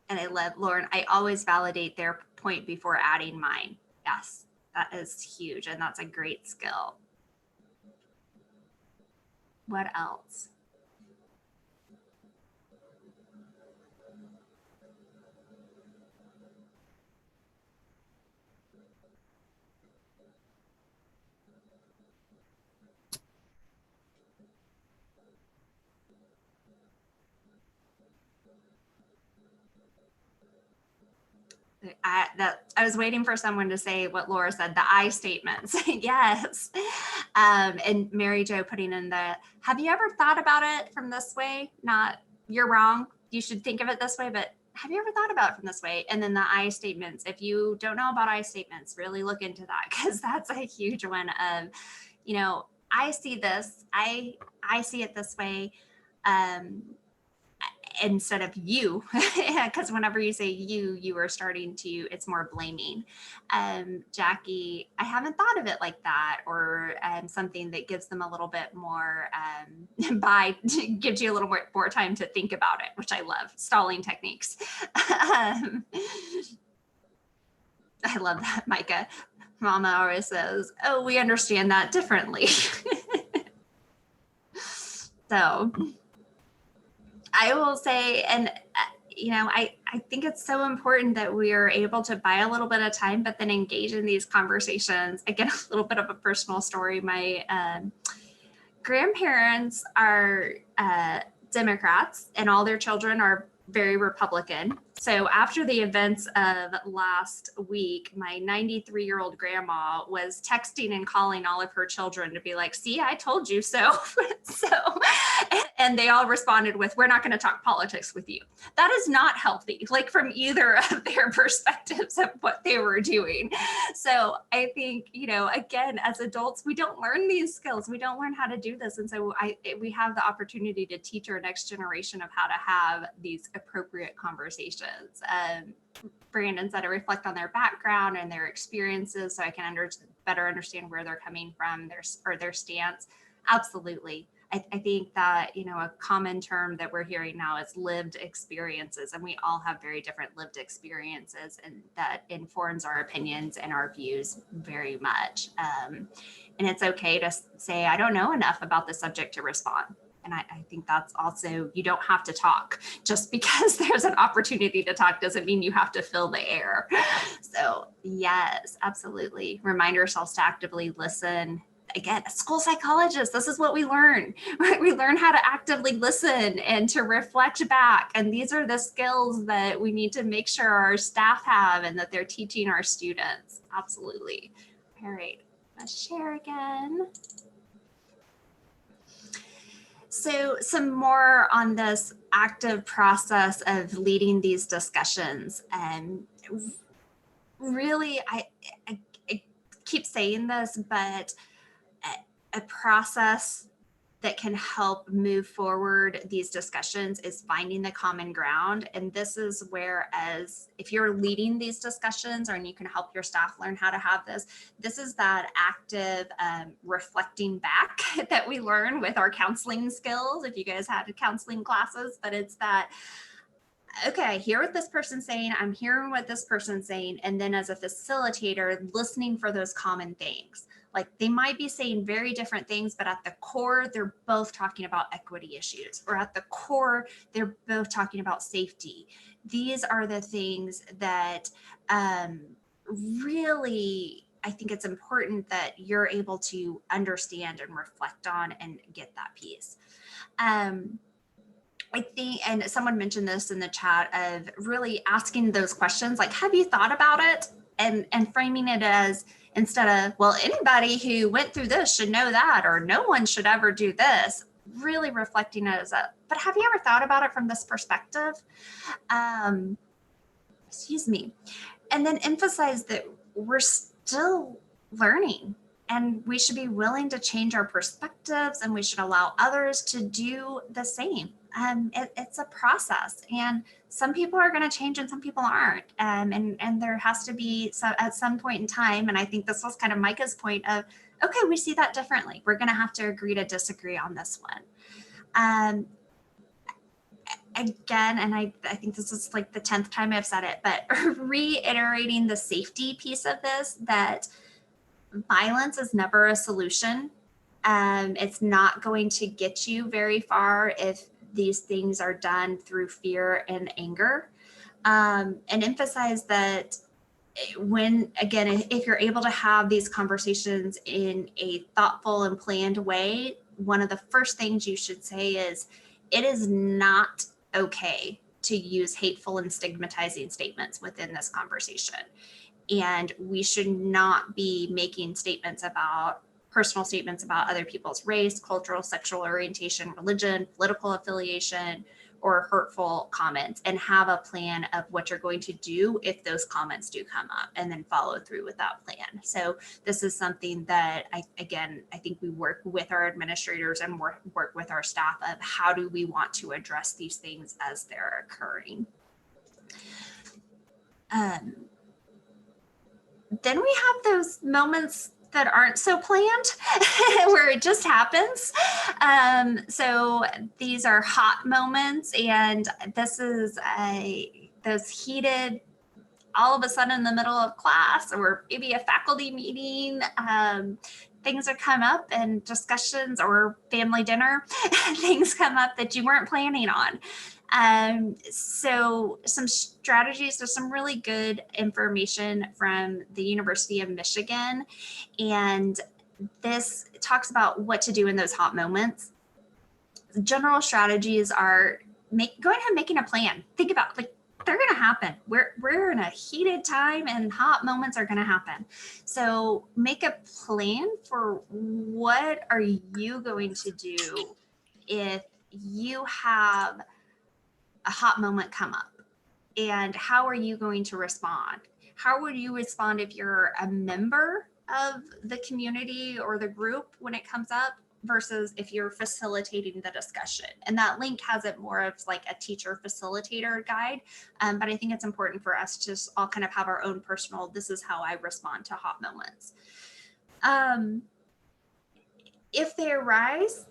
And I love, Lauren, I always validate their point before adding mine. Yes, that is huge. And that's a great skill. What else? I was waiting for someone to say what Laura said, the I statements. Yes. And Mary Jo putting in the, have you ever thought about it from this way? Not, you're wrong. You should think of it this way, but have you ever thought about it from this way? And then the I statements. If you don't know about I statements, really look into that, because that's a huge one of, you know, I see this, I see it this way. Instead of you, because whenever you say you are starting to, it's more blaming. Jackie, I haven't thought of it like that, or something that gives them a little bit more, gives you a little more time to think about it, which I love, stalling techniques. I love that, Micah. Mama always says, oh, we understand that differently. So I will say, and you know, I think it's so important that we are able to buy a little bit of time, but then engage in these conversations. Again, a little bit of a personal story. My grandparents are Democrats, and all their children are very Republican. So after the events of last week, my 93-year-old grandma was texting and calling all of her children to be like, see, I told you so. And they all responded with, we're not going to talk politics with you. That is not healthy, like from either of their perspectives of what they were doing. So I think, you know, again, as adults, we don't learn these skills. We don't learn how to do this. And so we have the opportunity to teach our next generation of how to have these appropriate conversations. Brandon said to reflect on their background and their experiences so I can better understand where they're coming from, their stance. Absolutely. I think that, you know, a common term that we're hearing now is lived experiences, and we all have very different lived experiences, and that informs our opinions and our views very much. And it's okay to say, I don't know enough about the subject to respond. And I think that's also, you don't have to talk. Just because there's an opportunity to talk doesn't mean you have to fill the air. So yes, absolutely. Remind ourselves to actively listen. Again, a school psychologist, this is what we learn, right? We learn how to actively listen and to reflect back. And these are the skills that we need to make sure our staff have and that they're teaching our students. Absolutely. All right, let's share again. So some more on this active process of leading these discussions. And really, I keep saying this, but a process that can help move forward these discussions is finding the common ground. And this is where, as if you're leading these discussions, or and you can help your staff learn how to have this is that active reflecting back that we learn with our counseling skills. If you guys had counseling classes, but it's that, okay, I hear what this person's saying, I'm hearing what this person's saying. And then as a facilitator, listening for those common things. Like they might be saying very different things, but at the core, they're both talking about equity issues, or at the core, they're both talking about safety. These are the things that really, I think it's important that you're able to understand and reflect on and get that piece. I think, and someone mentioned this in the chat, of really asking those questions, like, have you thought about it? And framing it as, instead of, well, anybody who went through this should know that, or no one should ever do this, really reflecting it as but have you ever thought about it from this perspective? Excuse me. And then emphasize that we're still learning, and we should be willing to change our perspectives, and we should allow others to do the same. it's a process, and some people are going to change and some people aren't. And there has to be at some point in time. And I think this was kind of Micah's point of, okay, we see that differently. We're going to have to agree to disagree on this one. Again, and I think this is like the 10th time I've said it, but reiterating the safety piece of this, that violence is never a solution. It's not going to get you very far if these things are done through fear and anger. And emphasize that when, again, if you're able to have these conversations in a thoughtful and planned way, one of the first things you should say is, it is not okay to use hateful and stigmatizing statements within this conversation. And we should not be making personal statements about other people's race, cultural, sexual orientation, religion, political affiliation, or hurtful comments, and have a plan of what you're going to do if those comments do come up, and then follow through with that plan. So this is something that I think we work with our administrators and work with our staff of, how do we want to address these things as they're occurring. Then we have those moments that aren't so planned, where it just happens. So these are hot moments, and this is those heated, all of a sudden in the middle of class, or maybe a faculty meeting, things have come up, and discussions, or family dinner, things come up that you weren't planning on. So some strategies, there's some really good information from the University of Michigan, and this talks about what to do in those hot moments. General strategies are go ahead and making a plan. Think about, like, they're going to happen. We're in a heated time, and hot moments are going to happen. So make a plan for what are you going to do if you have a hot moment come up, and how are you going to respond? How would you respond if you're a member of the community or the group when it comes up, versus if you're facilitating the discussion? And that link has it more of like a teacher facilitator guide. But I think it's important for us to just all kind of have our own personal, this is how I respond to hot moments. If they arise,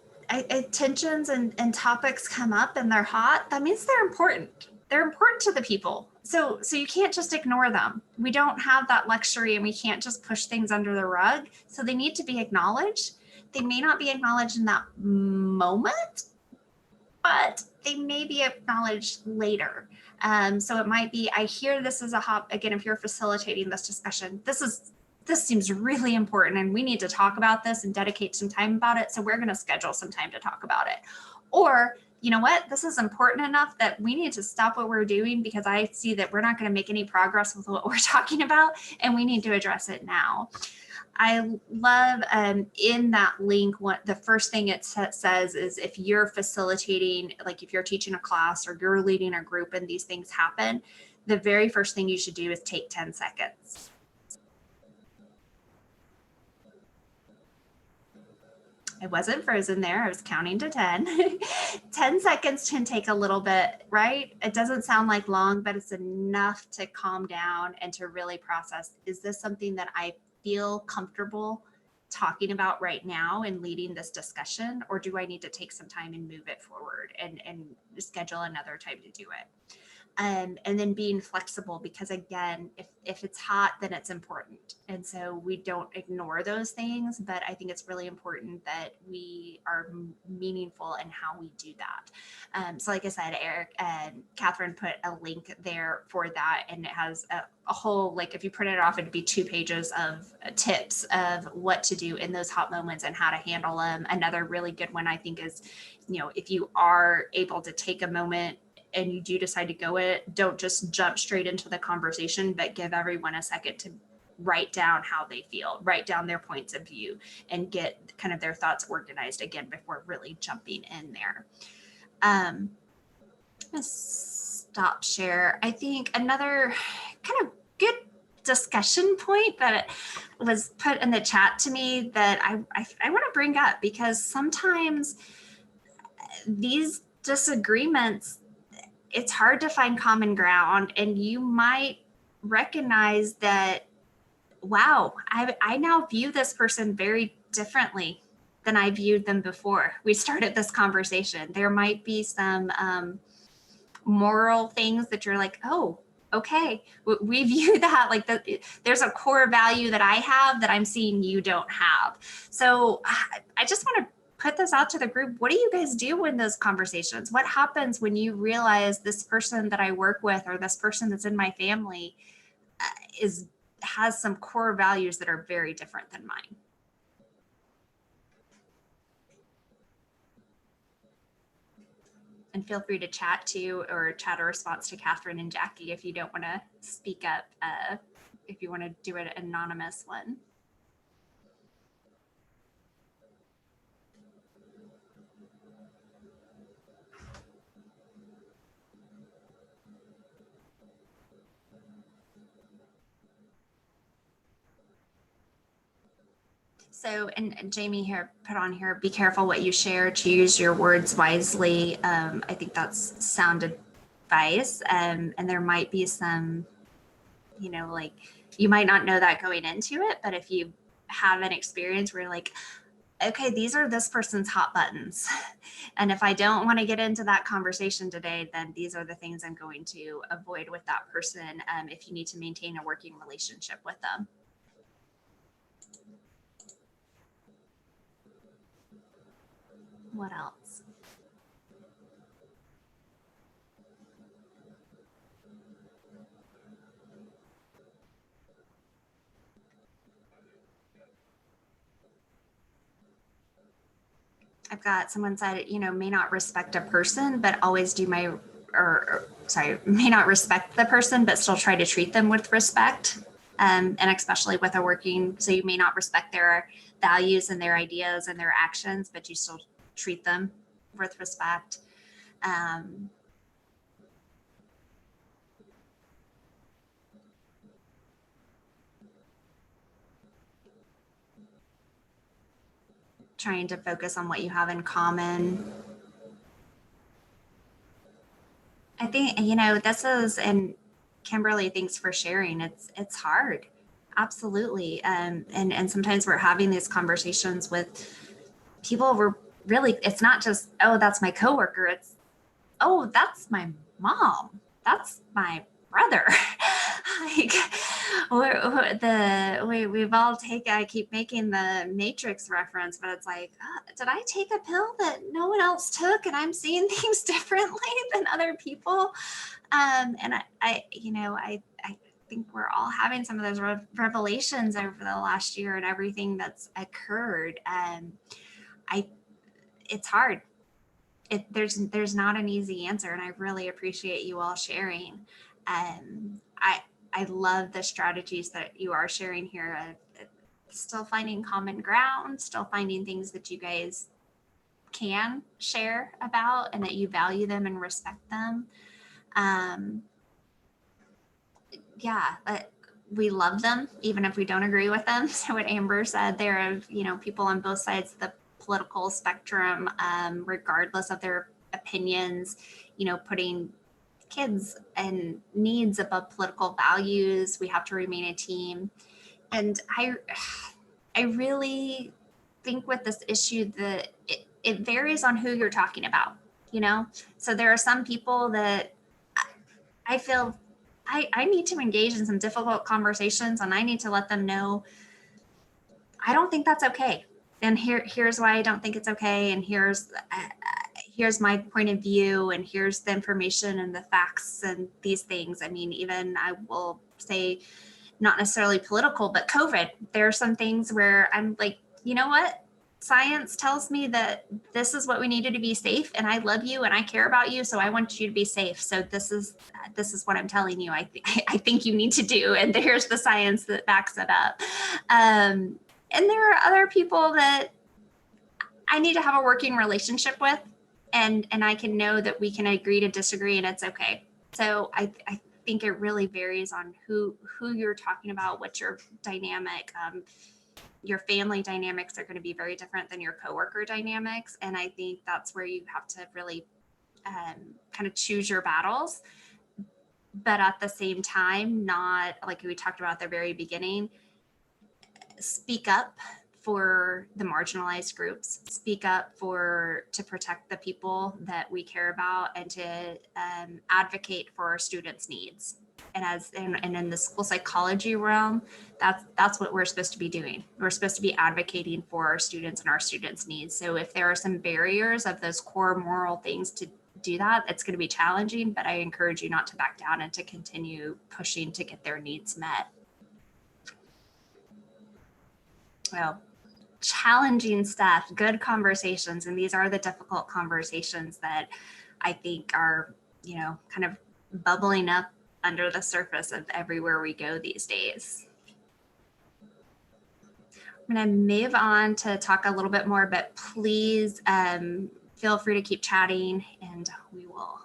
tensions and topics come up and they're hot, that means they're important. They're important to the people. So you can't just ignore them. We don't have that luxury, and we can't just push things under the rug. So they need to be acknowledged. They may not be acknowledged in that moment, but they may be acknowledged later. So it might be, I hear this is a hot, again, if you're facilitating this discussion, this seems really important, and we need to talk about this and dedicate some time about it. So we're going to schedule some time to talk about it. Or, you know what, this is important enough that we need to stop what we're doing, because I see that we're not going to make any progress with what we're talking about, and we need to address it now. I love in that link, what the first thing it says is, if you're facilitating, like if you're teaching a class or you're leading a group and these things happen, the very first thing you should do is take 10 seconds. I wasn't frozen there. I was counting to 10. 10 seconds can take a little bit, right? It doesn't sound like long, but it's enough to calm down and to really process, is this something that I feel comfortable talking about right now and leading this discussion, or do I need to take some time and move it forward and schedule another time to do it? And then being flexible, because again, if it's hot, then it's important. And so we don't ignore those things, but I think it's really important that we are meaningful in how we do that. So like I said, Eric and Catherine put a link there for that, and it has a whole, like if you print it off, it'd be 2 pages of tips of what to do in those hot moments and how to handle them. Another really good one, I think, is, if you are able to take a moment and you do decide to go it, don't just jump straight into the conversation, but give everyone a second to write down how they feel, write down their points of view, and get kind of their thoughts organized again before really jumping in there. Stop share. I think another kind of good discussion point that was put in the chat to me that I want to bring up, because sometimes these disagreements, it's hard to find common ground, and you might recognize that, wow, I now view this person very differently than I viewed them before we started this conversation. There might be some moral things that you're like, oh, okay, we view that like that. There's a core value that I have that I'm seeing you don't have. So I just want to put this out to the group. What do you guys do in those conversations? What happens when you realize this person that I work with or this person that's in my family has some core values that are very different than mine? And feel free to chat or chat a response to Catherine and Jackie if you don't want to speak up, if you want to do an anonymous one. So, and Jamie here put on here, be careful what you share, choose your words wisely. I think that's sound advice. And there might be some, like you might not know that going into it, but if you have an experience where you're like, okay, these are this person's hot buttons. And if I don't want to get into that conversation today, then these are the things I'm going to avoid with that person if you need to maintain a working relationship with them. What else? I've got someone said, may not respect a person, but always do may not respect the person, but still try to treat them with respect. And especially with a working, so you may not respect their values and their ideas and their actions, but you still treat them with respect. Trying to focus on what you have in common. I think, this is, and Kimberly, thanks for sharing. It's hard. Absolutely. And sometimes we're having these conversations with people where really it's not just, oh, that's my coworker. It's, oh, that's my mom. That's my brother. Like we've all I keep making the Matrix reference, but it's like, did I take a pill that no one else took and I'm seeing things differently than other people? And I think we're all having some of those revelations over the last year and everything that's occurred. It's hard. There's not an easy answer, and I really appreciate you all sharing. I love the strategies that you are sharing here. Still finding common ground, still finding things that you guys can share about and that you value them and respect them. We love them, even if we don't agree with them. So what Amber said, there are, people on both sides of the political spectrum, regardless of their opinions, putting kids and needs above political values. We have to remain a team. And I really think with this issue that it varies on who you're talking about, So there are some people that I feel I need to engage in some difficult conversations, and I need to let them know I don't think that's okay. And here's why I don't think it's okay. And here's my point of view, and here's the information and the facts and these things. I mean, even I will say not necessarily political, but COVID, there are some things where I'm like, you know what? Science tells me that this is what we needed to be safe, and I love you and I care about you. So I want you to be safe. So this is what I'm telling you. I think you need to do, and here's the science that backs it up. And there are other people that I need to have a working relationship with, and I can know that we can agree to disagree, and it's okay. So I think it really varies on who you're talking about, what's your dynamic. Your family dynamics are going to be very different than your coworker dynamics, and I think that's where you have to really kind of choose your battles, but at the same time, not like we talked about at the very beginning, speak up for the marginalized groups, speak up to protect the people that we care about, and to advocate for our students' needs. And in the school psychology realm, that's what we're supposed to be doing. We're supposed to be advocating for our students and our students' needs. So if there are some barriers of those core moral things to do that, it's going to be challenging, but I encourage you not to back down and to continue pushing to get their needs met. Well, challenging stuff, good conversations, and these are the difficult conversations that I think are, kind of bubbling up under the surface of everywhere we go these days. I'm going to move on to talk a little bit more, but please feel free to keep chatting, and we will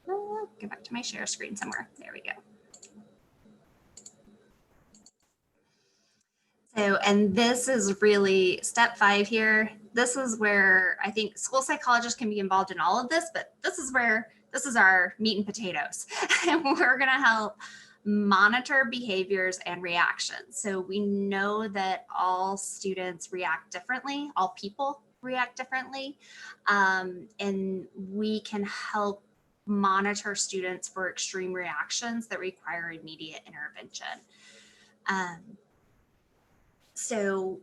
go back to my share screen somewhere. There we go. So, and this is really step 5 here. This is where I think school psychologists can be involved in all of this, but this is our meat and potatoes. And we're going to help monitor behaviors and reactions. So we know that all students react differently, all people react differently, and we can help monitor students for extreme reactions that require immediate intervention. So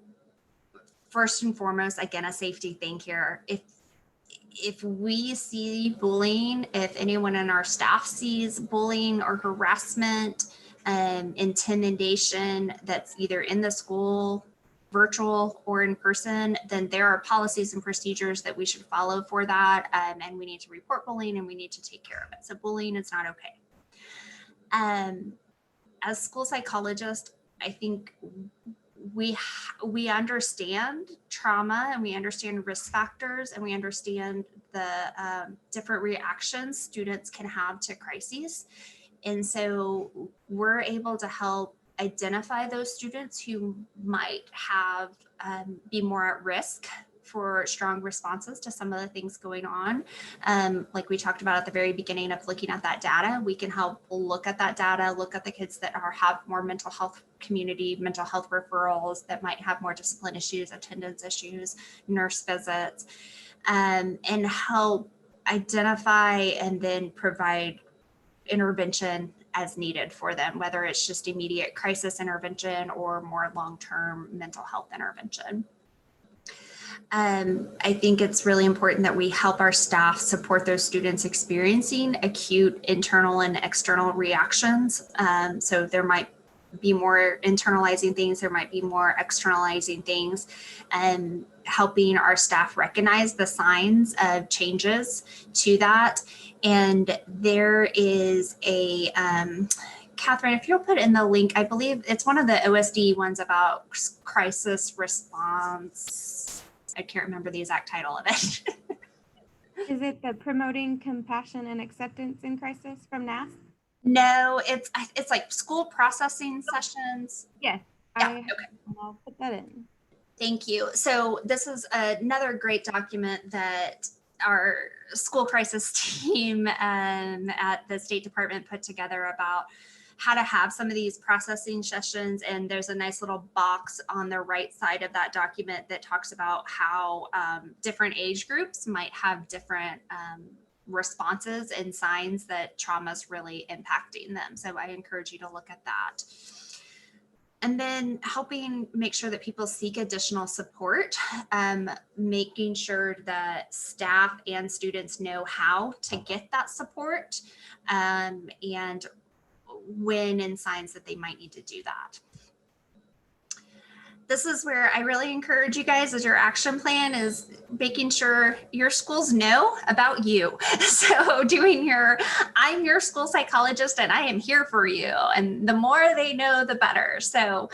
first and foremost, again, a safety thing here. If we see bullying, if anyone in our staff sees bullying or harassment, intimidation that's either in the school, virtual or in person, then there are policies and procedures that we should follow for that. And we need to report bullying and we need to take care of it. So bullying is not okay. As school psychologists, I think we understand trauma and we understand risk factors and we understand the different reactions students can have to crises. And so we're able to help identify those students who might have be more at risk for strong responses to some of the things going on. Like we talked about at the very beginning of looking at that data, we can help look at that data, look at the kids that have more mental health referrals, that might have more discipline issues, attendance issues, nurse visits, and help identify and then provide intervention as needed for them, whether it's just immediate crisis intervention or more long-term mental health intervention. I think it's really important that we help our staff support those students experiencing acute internal and external reactions. So there might be more internalizing things, there might be more externalizing things, and helping our staff recognize the signs of changes to that. And there is a, Catherine, if you'll put in the link, I believe it's one of the OSD ones about crisis response. I can't remember the exact title of it. Is it the Promoting Compassion and Acceptance in Crisis from NASS? No, it's like school processing sessions. Yes. Yeah, okay. I'll put that in. Thank you. So this is another great document that our school crisis team at the State Department put together about how to have some of these processing sessions. And there's a nice little box on the right side of that document that talks about how different age groups might have different responses and signs that trauma is really impacting them. So I encourage you to look at that. And then helping make sure that people seek additional support, making sure that staff and students know how to get that support, and when and signs that they might need to do that. This is where I really encourage you guys, as your action plan is making sure your schools know about you. So I'm your school psychologist and I am here for you. And the more they know, the better. So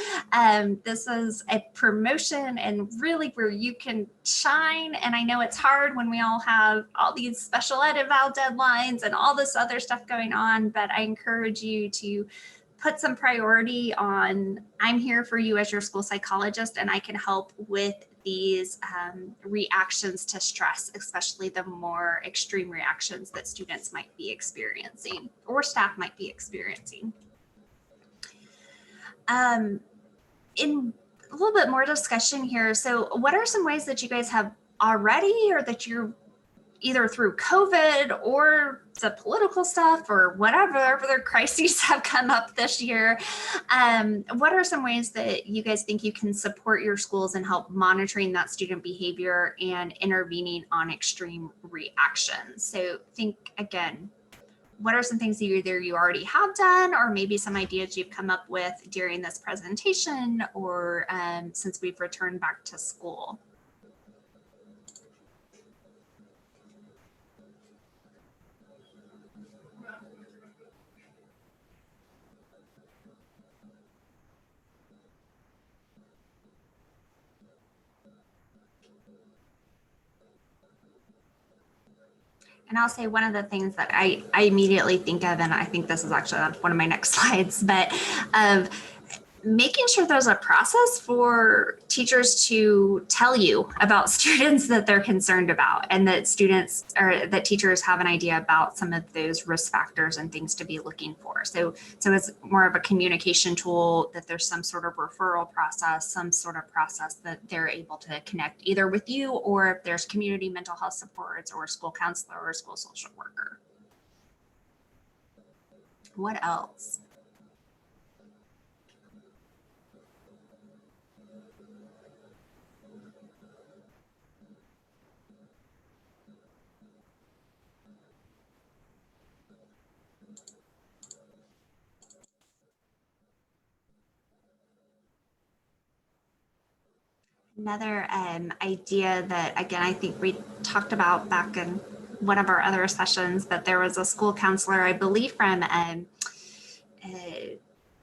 this is a promotion and really where you can shine. And I know it's hard when we all have all these special ed eval deadlines and all this other stuff going on, but I encourage you to put some priority on, I'm here for you as your school psychologist and I can help with these reactions to stress, especially the more extreme reactions that students might be experiencing or staff might be experiencing. In a little bit more discussion here. So what are some ways that you guys have already, or that you're either through COVID or the political stuff or whatever other crises have come up this year? What are some ways that you guys think you can support your schools and help monitoring that student behavior and intervening on extreme reactions? So think again, what are some things that either you already have done, or maybe some ideas you've come up with during this presentation, or since we've returned back to school? And I'll say one of the things that I immediately think of, and I think this is actually on one of my next slides, but of making sure there's a process for teachers to tell you about students that they're concerned about, and that students or that teachers have an idea about some of those risk factors and things to be looking for. So it's more of a communication tool, that there's some sort of referral process, some sort of process that they're able to connect either with you, or if there's community mental health supports, or a school counselor or a school social worker. What else? Another idea that, again, I think we talked about back in one of our other sessions, that there was a school counselor, I believe from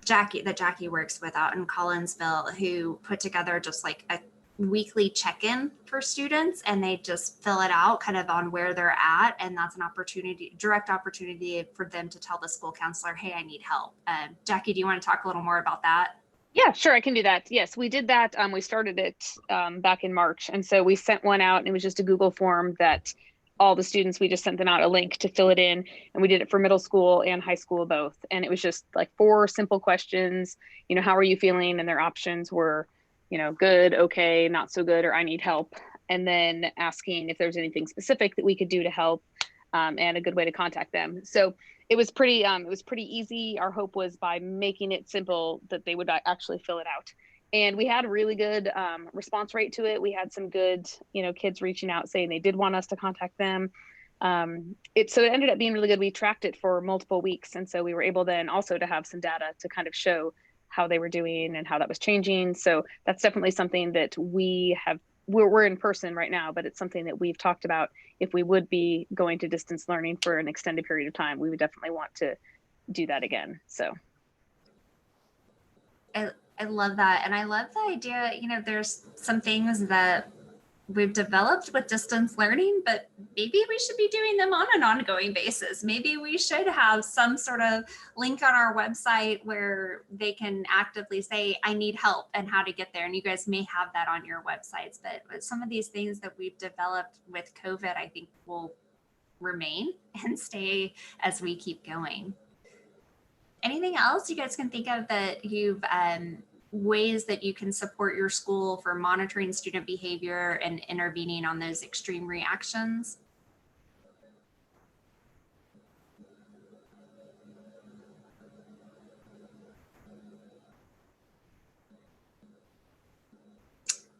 Jackie, that Jackie works with out in Collinsville, who put together just like a weekly check-in for students, and they just fill it out kind of on where they're at. And that's an opportunity, direct opportunity for them to tell the school counselor, hey, I need help. Jackie, do you want to talk a little more about that? Yeah, sure, I can do that. Yes, we did that. We started it back in March. And so we sent one out, and it was just a Google form that all the students, we just sent them out a link to fill it in. And we did it for middle school and high school both. And it was just like 4 simple questions, you know, how are you feeling? And their options were, you know, good, okay, not so good, or I need help. And then asking if there's anything specific that we could do to help, and a good way to contact them. So it was pretty easy. Our hope was by making it simple that they would actually fill it out. And we had a really good response rate to it. We had some good, you know, kids reaching out saying they did want us to contact them. So it ended up being really good. We tracked it for multiple weeks. And so we were able then also to have some data to kind of show how they were doing and how that was changing. So that's definitely something that we're in person right now, but it's something that we've talked about. If we would be going to distance learning for an extended period of time, we would definitely want to do that again. So I love that. And I love the idea, you know, there's some things that we've developed with distance learning, but maybe we should be doing them on an ongoing basis. Maybe we should have some sort of link on our website where they can actively say, I need help, and how to get there. And you guys may have that on your websites, but some of these things that we've developed with COVID, I think will remain and stay as we keep going. Anything else you guys can think of that you've ways that you can support your school for monitoring student behavior and intervening on those extreme reactions?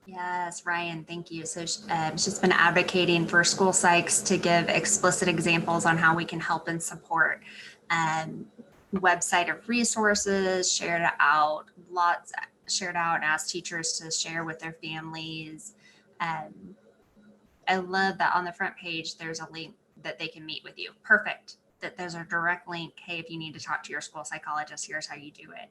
Yes, Ryan, thank you. So she's been advocating for school psychs to give explicit examples on how we can help and support. Website of resources shared out, and asked teachers to share with their families. I love that on the front page there's a link that they can meet with you. Perfect. That there's a direct link. Hey, if you need to talk to your school psychologist, here's how you do it.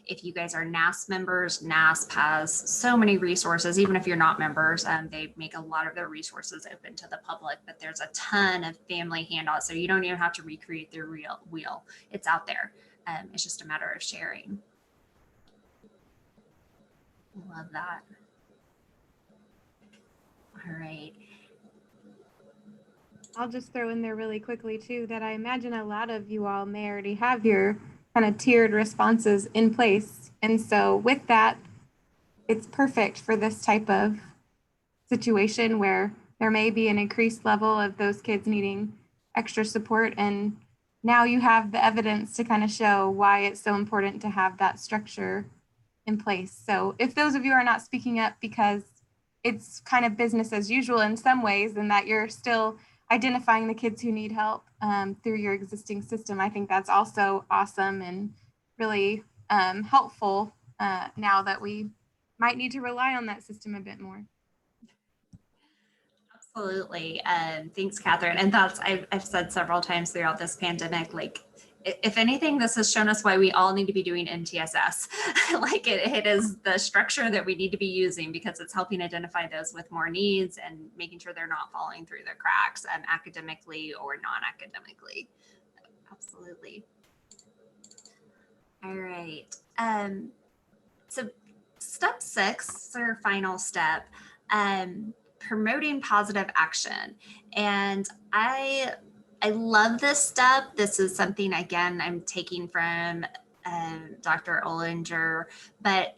If you guys are NASP members, NASP has so many resources. Even if you're not members, they make a lot of their resources open to the public, but there's a ton of family handouts. So you don't even have to recreate the real wheel. It's out there. It's just a matter of sharing. Love that. right. I'll just throw in there really quickly too that I imagine a lot of you all may already have your kind of tiered responses in place. And so with that, it's perfect for this type of situation where there may be an increased level of those kids needing extra support. And now you have the evidence to kind of show why it's so important to have that structure in place. So if those of you are not speaking up because it's kind of business as usual in some ways, and that you're still identifying the kids who need help through your existing system, I think that's also awesome and really helpful now that we might need to rely on that system a bit more. Absolutely. Thanks, Catherine. And that's, I've said several times throughout this pandemic, like, if anything, this has shown us why we all need to be doing MTSS. Like it is the structure that we need to be using because it's helping identify those with more needs and making sure they're not falling through the cracks academically or non-academically. Absolutely. All right. So step 6, our final step, promoting positive action. And I love this step. This is something, again, I'm taking from Dr. Ollinger, but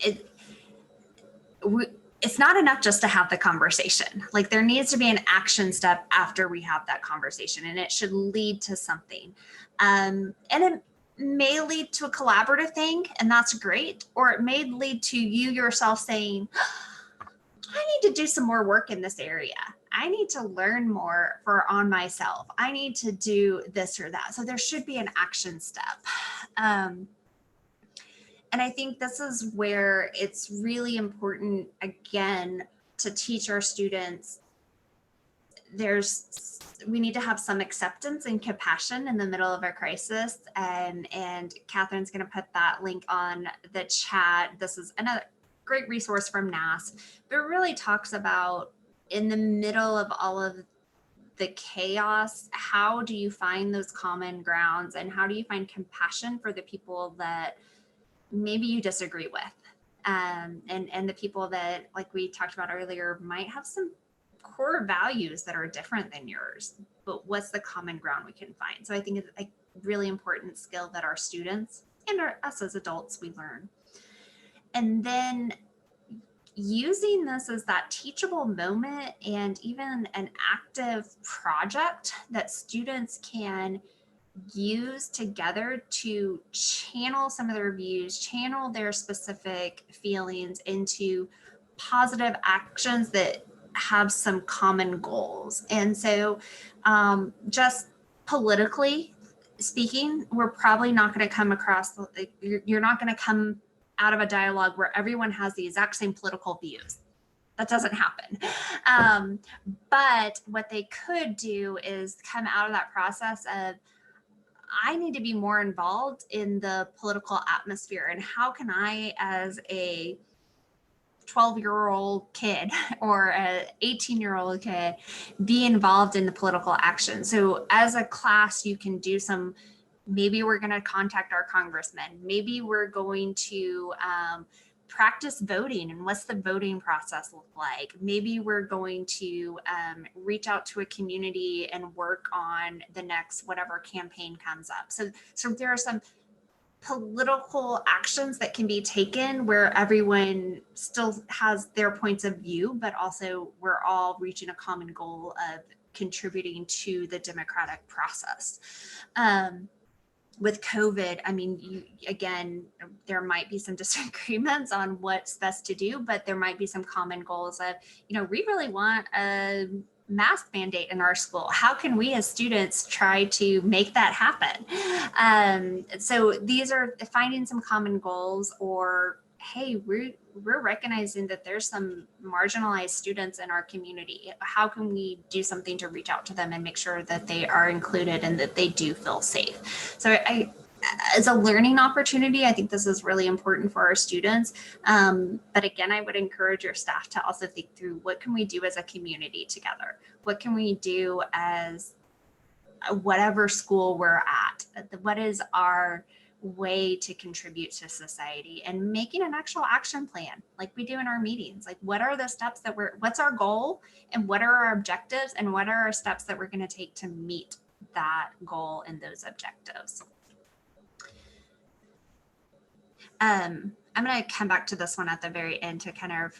it's not enough just to have the conversation. Like there needs to be an action step after we have that conversation, and it should lead to something. And it may lead to a collaborative thing, and that's great. Or it may lead to you yourself saying, I need to do some more work in this area. I need to learn more on myself. I need to do this or that. So there should be an action step. And I think this is where it's really important, again, to teach our students we need to have some acceptance and compassion in the middle of a crisis. And Catherine's going to put that link on the chat. This is another great resource from NAS, but it really talks about in the middle of all of the chaos, how do you find those common grounds and how do you find compassion for the people that maybe you disagree with? And the people that, like we talked about earlier, might have some core values that are different than yours, but what's the common ground we can find? So I think it's a really important skill that our students and us as adults, we learn. And then using this as that teachable moment and even an active project that students can use together to channel some of their views, channel their specific feelings into positive actions that have some common goals. And so just politically speaking, we're probably not going to come across, you're not going to come out of a dialogue where everyone has the exact same political views. That doesn't happen. But what they could do is come out of that process of, I need to be more involved in the political atmosphere, and how can I, as a 12-year-old kid or an 18-year-old kid, be involved in the political action? So as a class, you can do some, maybe we're going to contact our congressman. Maybe we're going to practice voting, and what's the voting process look like? Maybe we're going to reach out to a community and work on the next whatever campaign comes up. So there are some political actions that can be taken where everyone still has their points of view, but also we're all reaching a common goal of contributing to the democratic process. With COVID, I mean, again, there might be some disagreements on what's best to do, but there might be some common goals of, we really want a mask mandate in our school. How can we as students try to make that happen? So these are finding some common goals, or, hey, we're recognizing that there's some marginalized students in our community. How can we do something to reach out to them and make sure that they are included and that they do feel safe? So as a learning opportunity, I think this is really important for our students. But again, I would encourage your staff to also think through, what can we do as a community together? What can we do as whatever school we're at? way to contribute to society, and making an actual action plan like we do in our meetings. Like, what are the steps that what's our goal, and what are our objectives, and what are our steps that we're going to take to meet that goal and those objectives. I'm going to come back to this one at the very end to kind of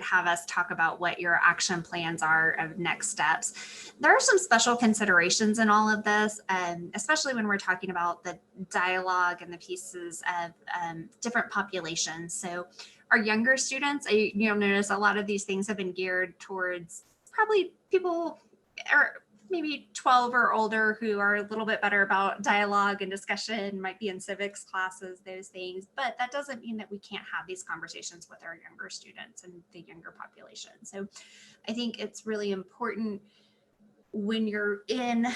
have us talk about what your action plans are of next steps. There are some special considerations in all of this, especially when we're talking about the dialogue and the pieces of different populations. So our younger students, you'll notice a lot of these things have been geared towards probably people or maybe 12 or older who are a little bit better about dialogue and discussion, might be in civics classes, those things. But that doesn't mean that we can't have these conversations with our younger students and the younger population. So I think it's really important when you're in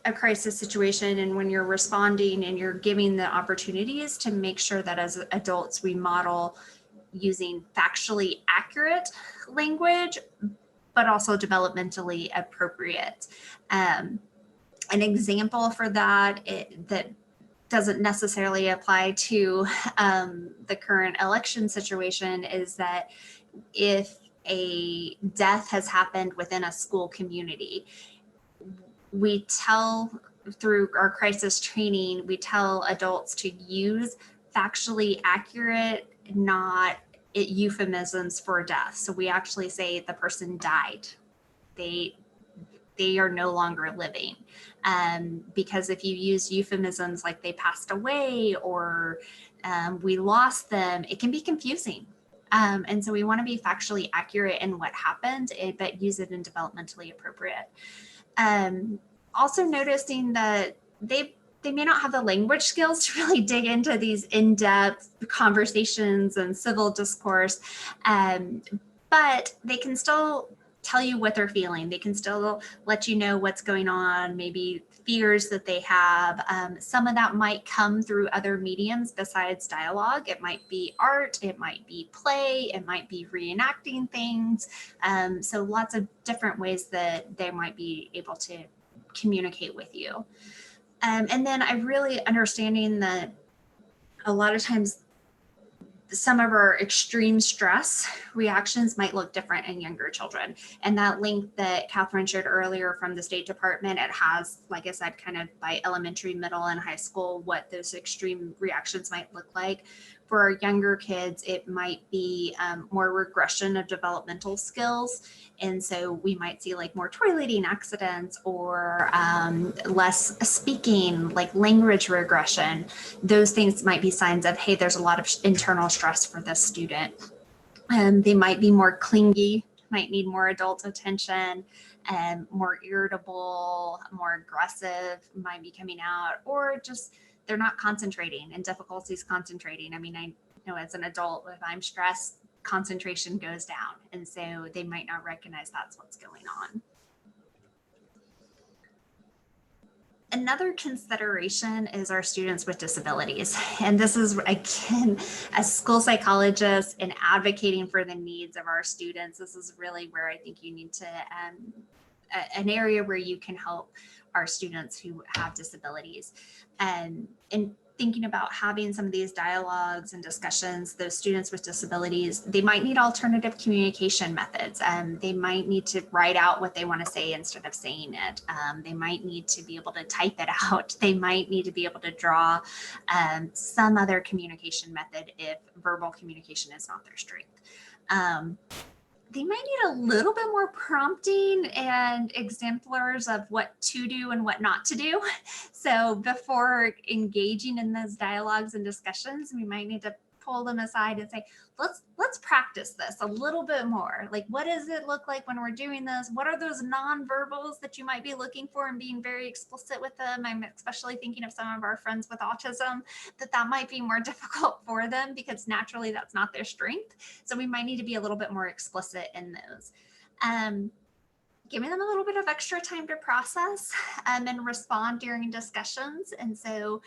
a crisis situation and when you're responding and you're giving the opportunities to make sure that as adults we model using factually accurate language, but also developmentally appropriate. An example for that that doesn't necessarily apply to the current election situation is that if a death has happened within a school community, we tell, through our crisis training, we tell adults to use factually accurate, not euphemisms for death. So we actually say the person died. They are no longer living. Because if you use euphemisms like they passed away or we lost them, it can be confusing. And so we want to be factually accurate in what happened, but use it in developmentally appropriate. Also noticing that they may not have the language skills to really dig into these in-depth conversations and civil discourse, but they can still tell you what they're feeling. They can still let you know what's going on, maybe fears that they have. Some of that might come through other mediums besides dialogue. It might be art, it might be play, it might be reenacting things. So lots of different ways that they might be able to communicate with you. And then I really understanding that a lot of times some of our extreme stress reactions might look different in younger children. And that link that Catherine shared earlier from the State Department, it has, like I said, kind of by elementary, middle, and high school, what those extreme reactions might look like. For our younger kids, it might be more regression of developmental skills. And so we might see like more toileting accidents or less speaking, like language regression. Those things might be signs of, hey, there's a lot of internal stress for this student. They might be more clingy, might need more adult attention, and more irritable, more aggressive might be coming out, or just they're not concentrating and difficulties concentrating. I mean, I know as an adult, if I'm stressed, concentration goes down. And so they might not recognize that's what's going on. Another consideration is our students with disabilities. And this is, again, as school psychologists and advocating for the needs of our students, this is really where I think you need to, an area where you can help our students who have disabilities. And thinking about having some of these dialogues and discussions, those students with disabilities, they might need alternative communication methods. They might need to write out what they want to say instead of saying it. They might need to be able to type it out. They might need to be able to draw some other communication method if verbal communication is not their strength. They might need a little bit more prompting and exemplars of what to do and what not to do. So before engaging in those dialogues and discussions, we might need to pull them aside and say, let's practice this a little bit more. Like, what does it look like when we're doing this? What are those nonverbals that you might be looking for and being very explicit with them? I'm especially thinking of some of our friends with autism, that might be more difficult for them because naturally that's not their strength. So we might need to be a little bit more explicit in those. Giving them a little bit of extra time to process and respond during discussions. And so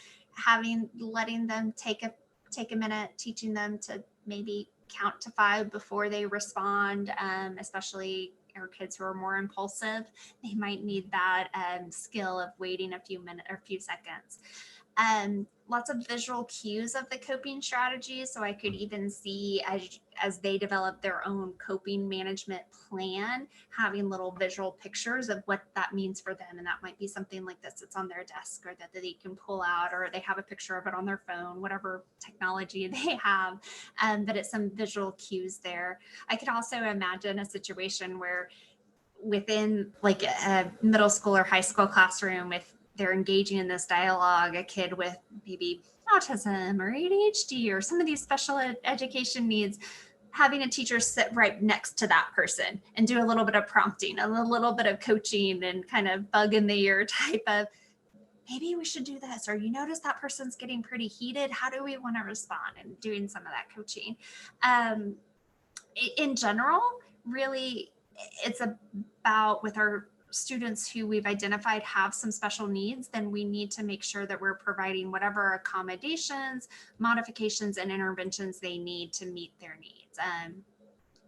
letting them take a minute, teaching them to maybe count to 5 before they respond, especially our kids who are more impulsive. They might need that skill of waiting a few minutes or a few seconds. Lots of visual cues of the coping strategies. So I could even see as they develop their own coping management plan, having little visual pictures of what that means for them. And that might be something like this that's on their desk or that they can pull out, or they have a picture of it on their phone, whatever technology they have. But it's some visual cues there. I could also imagine a situation where within like a middle school or high school classroom, if they're engaging in this dialogue, a kid with maybe autism or ADHD or some of these special education needs, having a teacher sit right next to that person and do a little bit of prompting, a little bit of coaching, and kind of bug in the ear type of, maybe we should do this, or you notice that person's getting pretty heated, how do we want to respond, and doing some of that coaching. In general, really, it's about with our students who we've identified have some special needs, then we need to make sure that we're providing whatever accommodations, modifications, and interventions they need to meet their needs.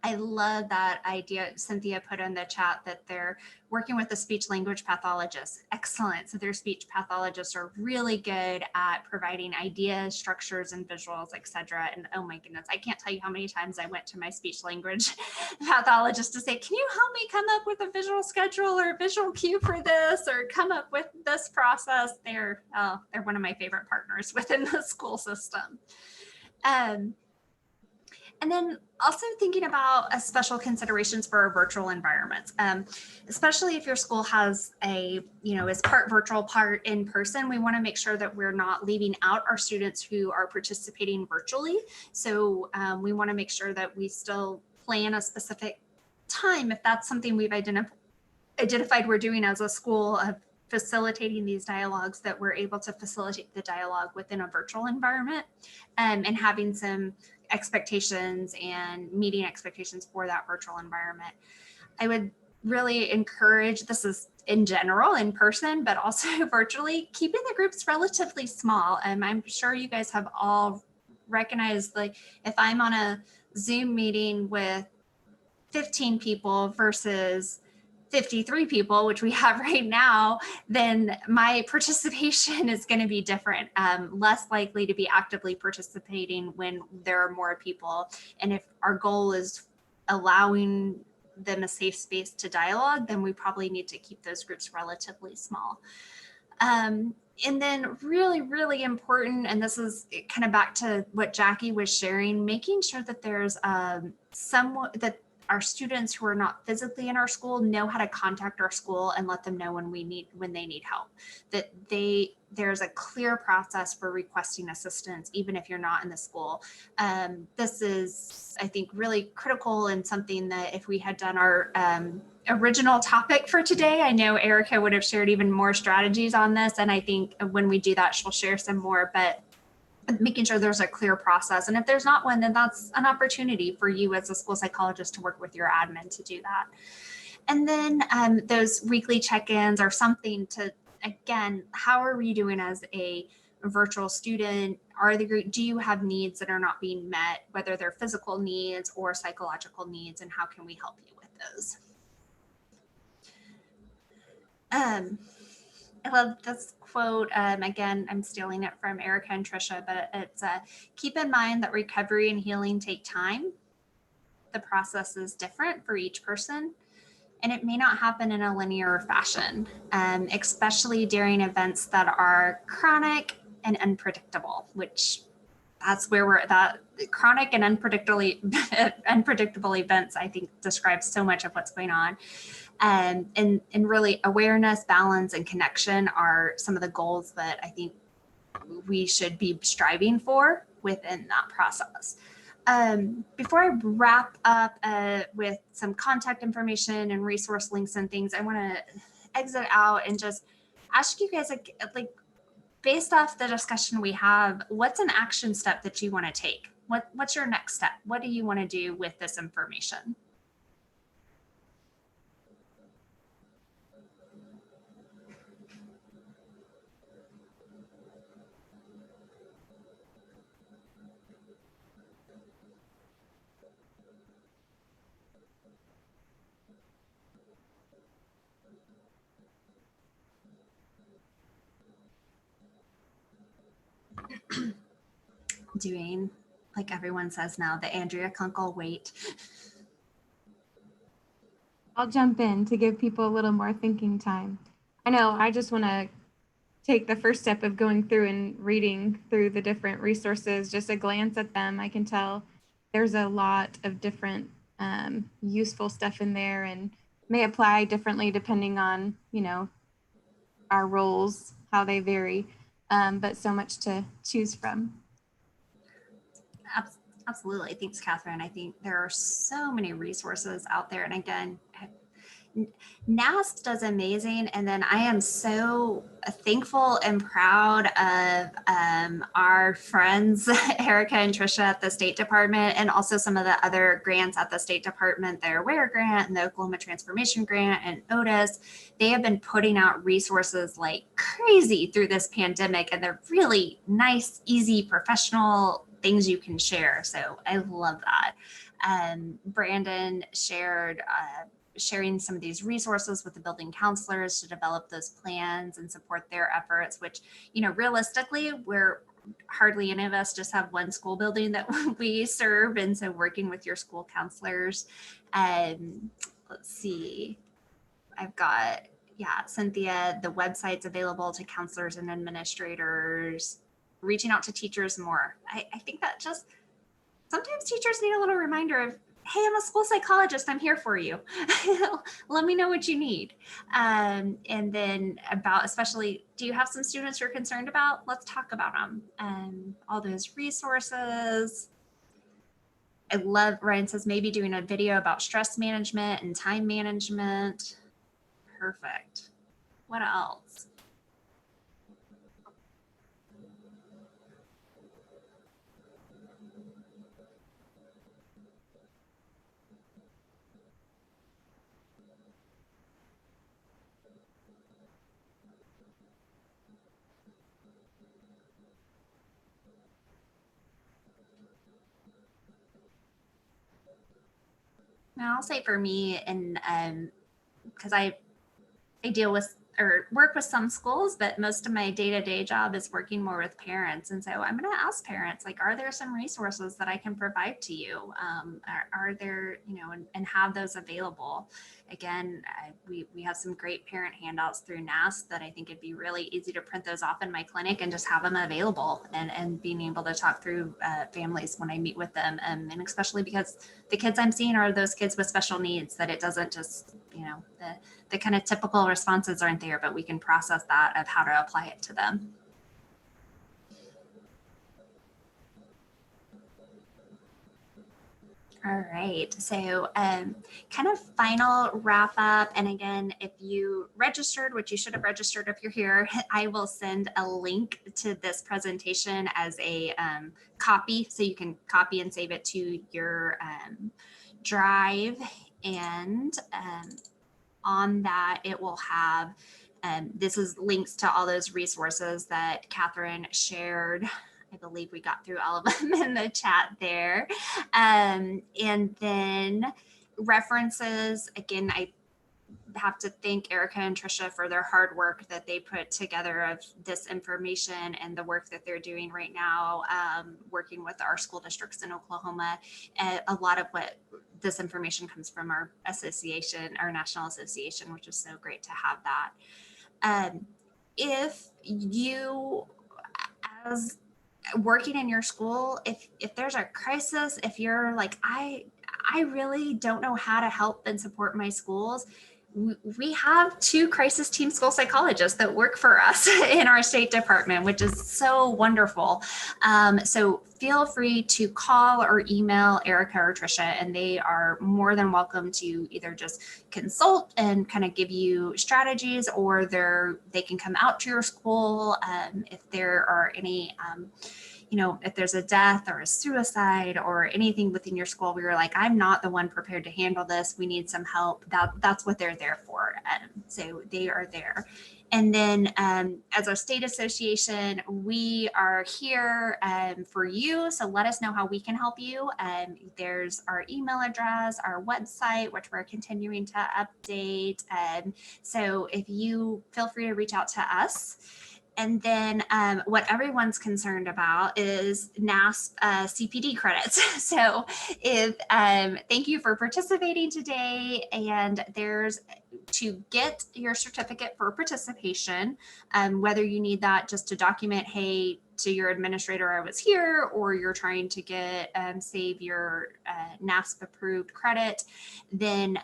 I love that idea Cynthia put in the chat that they're working with a speech language pathologist. Excellent. So their speech pathologists are really good at providing ideas, structures, and visuals, etc. And oh my goodness, I can't tell you how many times I went to my speech language pathologist to say, can you help me come up with a visual schedule or a visual cue for this, or come up with this process? They're one of my favorite partners within the school system. And then also thinking about special considerations for our virtual environments, especially if your school has is part virtual, part in person. We want to make sure that we're not leaving out our students who are participating virtually. So we want to make sure that we still plan a specific time, if that's something we've identified we're doing as a school of facilitating these dialogues, that we're able to facilitate the dialogue within a virtual environment, and having some expectations and meeting expectations for that virtual environment. I would really encourage, this is in general in person, but also virtually, keeping the groups relatively small. I'm sure you guys have all recognized, like if I'm on a Zoom meeting with 15 people versus 53 people, which we have right now, then my participation is going to be different. Less likely to be actively participating when there are more people. And if our goal is allowing them a safe space to dialogue, then we probably need to keep those groups relatively small. And then really, really important, and this is kind of back to what Jackie was sharing, making sure that there's someone that our students who are not physically in our school know how to contact our school and let them know when they need help, that there's a clear process for requesting assistance, even if you're not in the school. This is, I think, really critical, and something that if we had done our original topic for today, I know Erica would have shared even more strategies on this. And I think when we do that, she'll share some more, but making sure there's a clear process. And if there's not one, then that's an opportunity for you as a school psychologist to work with your admin to do that. And then those weekly check-ins are something to, again, how are we doing as a virtual student? Do you have needs that are not being met, whether they're physical needs or psychological needs, and how can we help you with those? I love this quote. Again, I'm stealing it from Erica and Trisha, but it's keep in mind that recovery and healing take time. The process is different for each person, and it may not happen in a linear fashion, especially during events that are chronic and unpredictable, which that's where we're at. That chronic and unpredictable events, I think, describes so much of what's going on. And really awareness, balance, and connection are some of the goals that I think we should be striving for within that process. Before I wrap up with some contact information and resource links and things, I want to exit out and just ask you guys, like based off the discussion we have, what's an action step that you want to take? What's your next step? What do you want to do with this information? doing, like everyone says now, the Andrea Kunkel wait. I'll jump in to give people a little more thinking time. I know I just want to take the first step of going through and reading through the different resources, just a glance at them. I can tell there's a lot of different useful stuff in there and may apply differently depending on, our roles, how they vary, but so much to choose from. Absolutely. Thanks, Catherine. I think there are so many resources out there. And again, NASP does amazing. And then I am so thankful and proud of our friends, Erica and Trisha at the State Department, and also some of the other grants at the State Department, the AWARE grant and the Oklahoma Transformation Grant and Otis. They have been putting out resources like crazy through this pandemic, and they're really nice, easy, professional things you can share. So I love that. Brandon sharing some of these resources with the building counselors to develop those plans and support their efforts, which, realistically, we're hardly any of us just have one school building that we serve. And so working with your school counselors, let's see, I've got, Cynthia, the website's available to counselors and administrators, reaching out to teachers more. I think that just sometimes teachers need a little reminder of, hey, I'm a school psychologist. I'm here for you. Let me know what you need. And then especially, do you have some students you're concerned about? Let's talk about them. All those resources. I love, Ryan says, maybe doing a video about stress management and time management. Perfect. What else? Now I'll say for me, and because I deal with or work with some schools, but most of my day-to-day job is working more with parents. And so I'm going to ask parents, like, are there some resources that I can provide to you? Are there, and have those available? Again, we have some great parent handouts through NASP that I think it'd be really easy to print those off in my clinic and just have them available and being able to talk through families when I meet with them. And especially because the kids I'm seeing are those kids with special needs, that it doesn't just, the kind of typical responses aren't there, but we can process that of how to apply it to them. All right, so kind of final wrap up. And again, if you registered, which you should have registered if you're here, I will send a link to this presentation as a copy. So you can copy and save it to your drive. And on that, it will have, this is links to all those resources that Catherine shared. I believe we got through all of them in the chat there. And then references, again, I have to thank Erica and Trisha for their hard work that they put together of this information and the work that they're doing right now, working with our school districts in Oklahoma. A lot of what this information comes from our association, our national association, which is so great to have that. If you, as working in your school, if there's a crisis, if you're like, I really don't know how to help and support my schools, we have 2 crisis team school psychologists that work for us in our State Department, which is so wonderful. So feel free to call or email Erica or Trisha, and they are more than welcome to either just consult and kind of give you strategies, or they can come out to your school if there are any if there's a death or a suicide or anything within your school where you're like, I'm not the one prepared to handle this, we need some help, that's what they're there for. So they are there. And then as a state association, we are here for you. So let us know how we can help you. There's our email address, our website, which we're continuing to update. So if you feel free to reach out to us. And then what everyone's concerned about is NASP CPD credits. So if thank you for participating today. And there's to get your certificate for participation, whether you need that just to document, hey, to your administrator, I was here, or you're trying to get save your NASP approved credit, then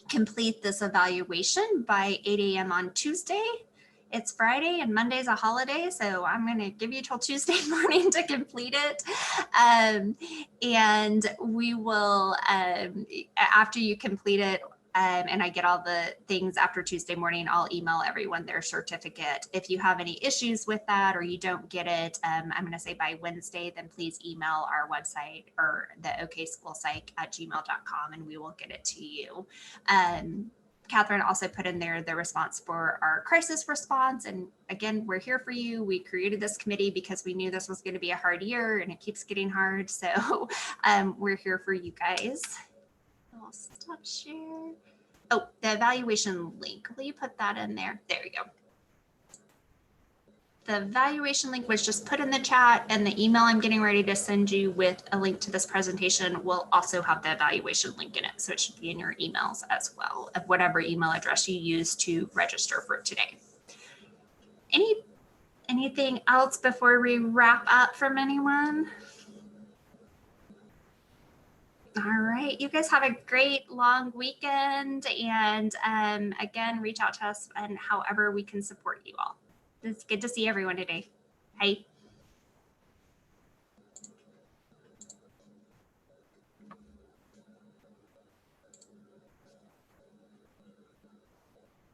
complete this evaluation by 8 a.m. on Tuesday. It's Friday and Monday's a holiday, so I'm going to give you till Tuesday morning to complete it. And we will, after you complete it, and I get all the things after Tuesday morning, I'll email everyone their certificate. If you have any issues with that or you don't get it, I'm going to say by Wednesday, then please email our website or the okschoolpsych@gmail.com and we will get it to you. Catherine also put in there the response for our crisis response. And again, we're here for you. We created this committee because we knew this was going to be a hard year and it keeps getting hard. So we're here for you guys. I'll stop share. Oh, the evaluation link. Will you put that in there? There you go. The evaluation link was just put in the chat, and the email I'm getting ready to send you with a link to this presentation will also have the evaluation link in it. So it should be in your emails as well, of whatever email address you use to register for today. Anything else before we wrap up from anyone? All right, you guys have a great long weekend, and again, reach out to us and however we can support you all. It's good to see everyone today. Bye.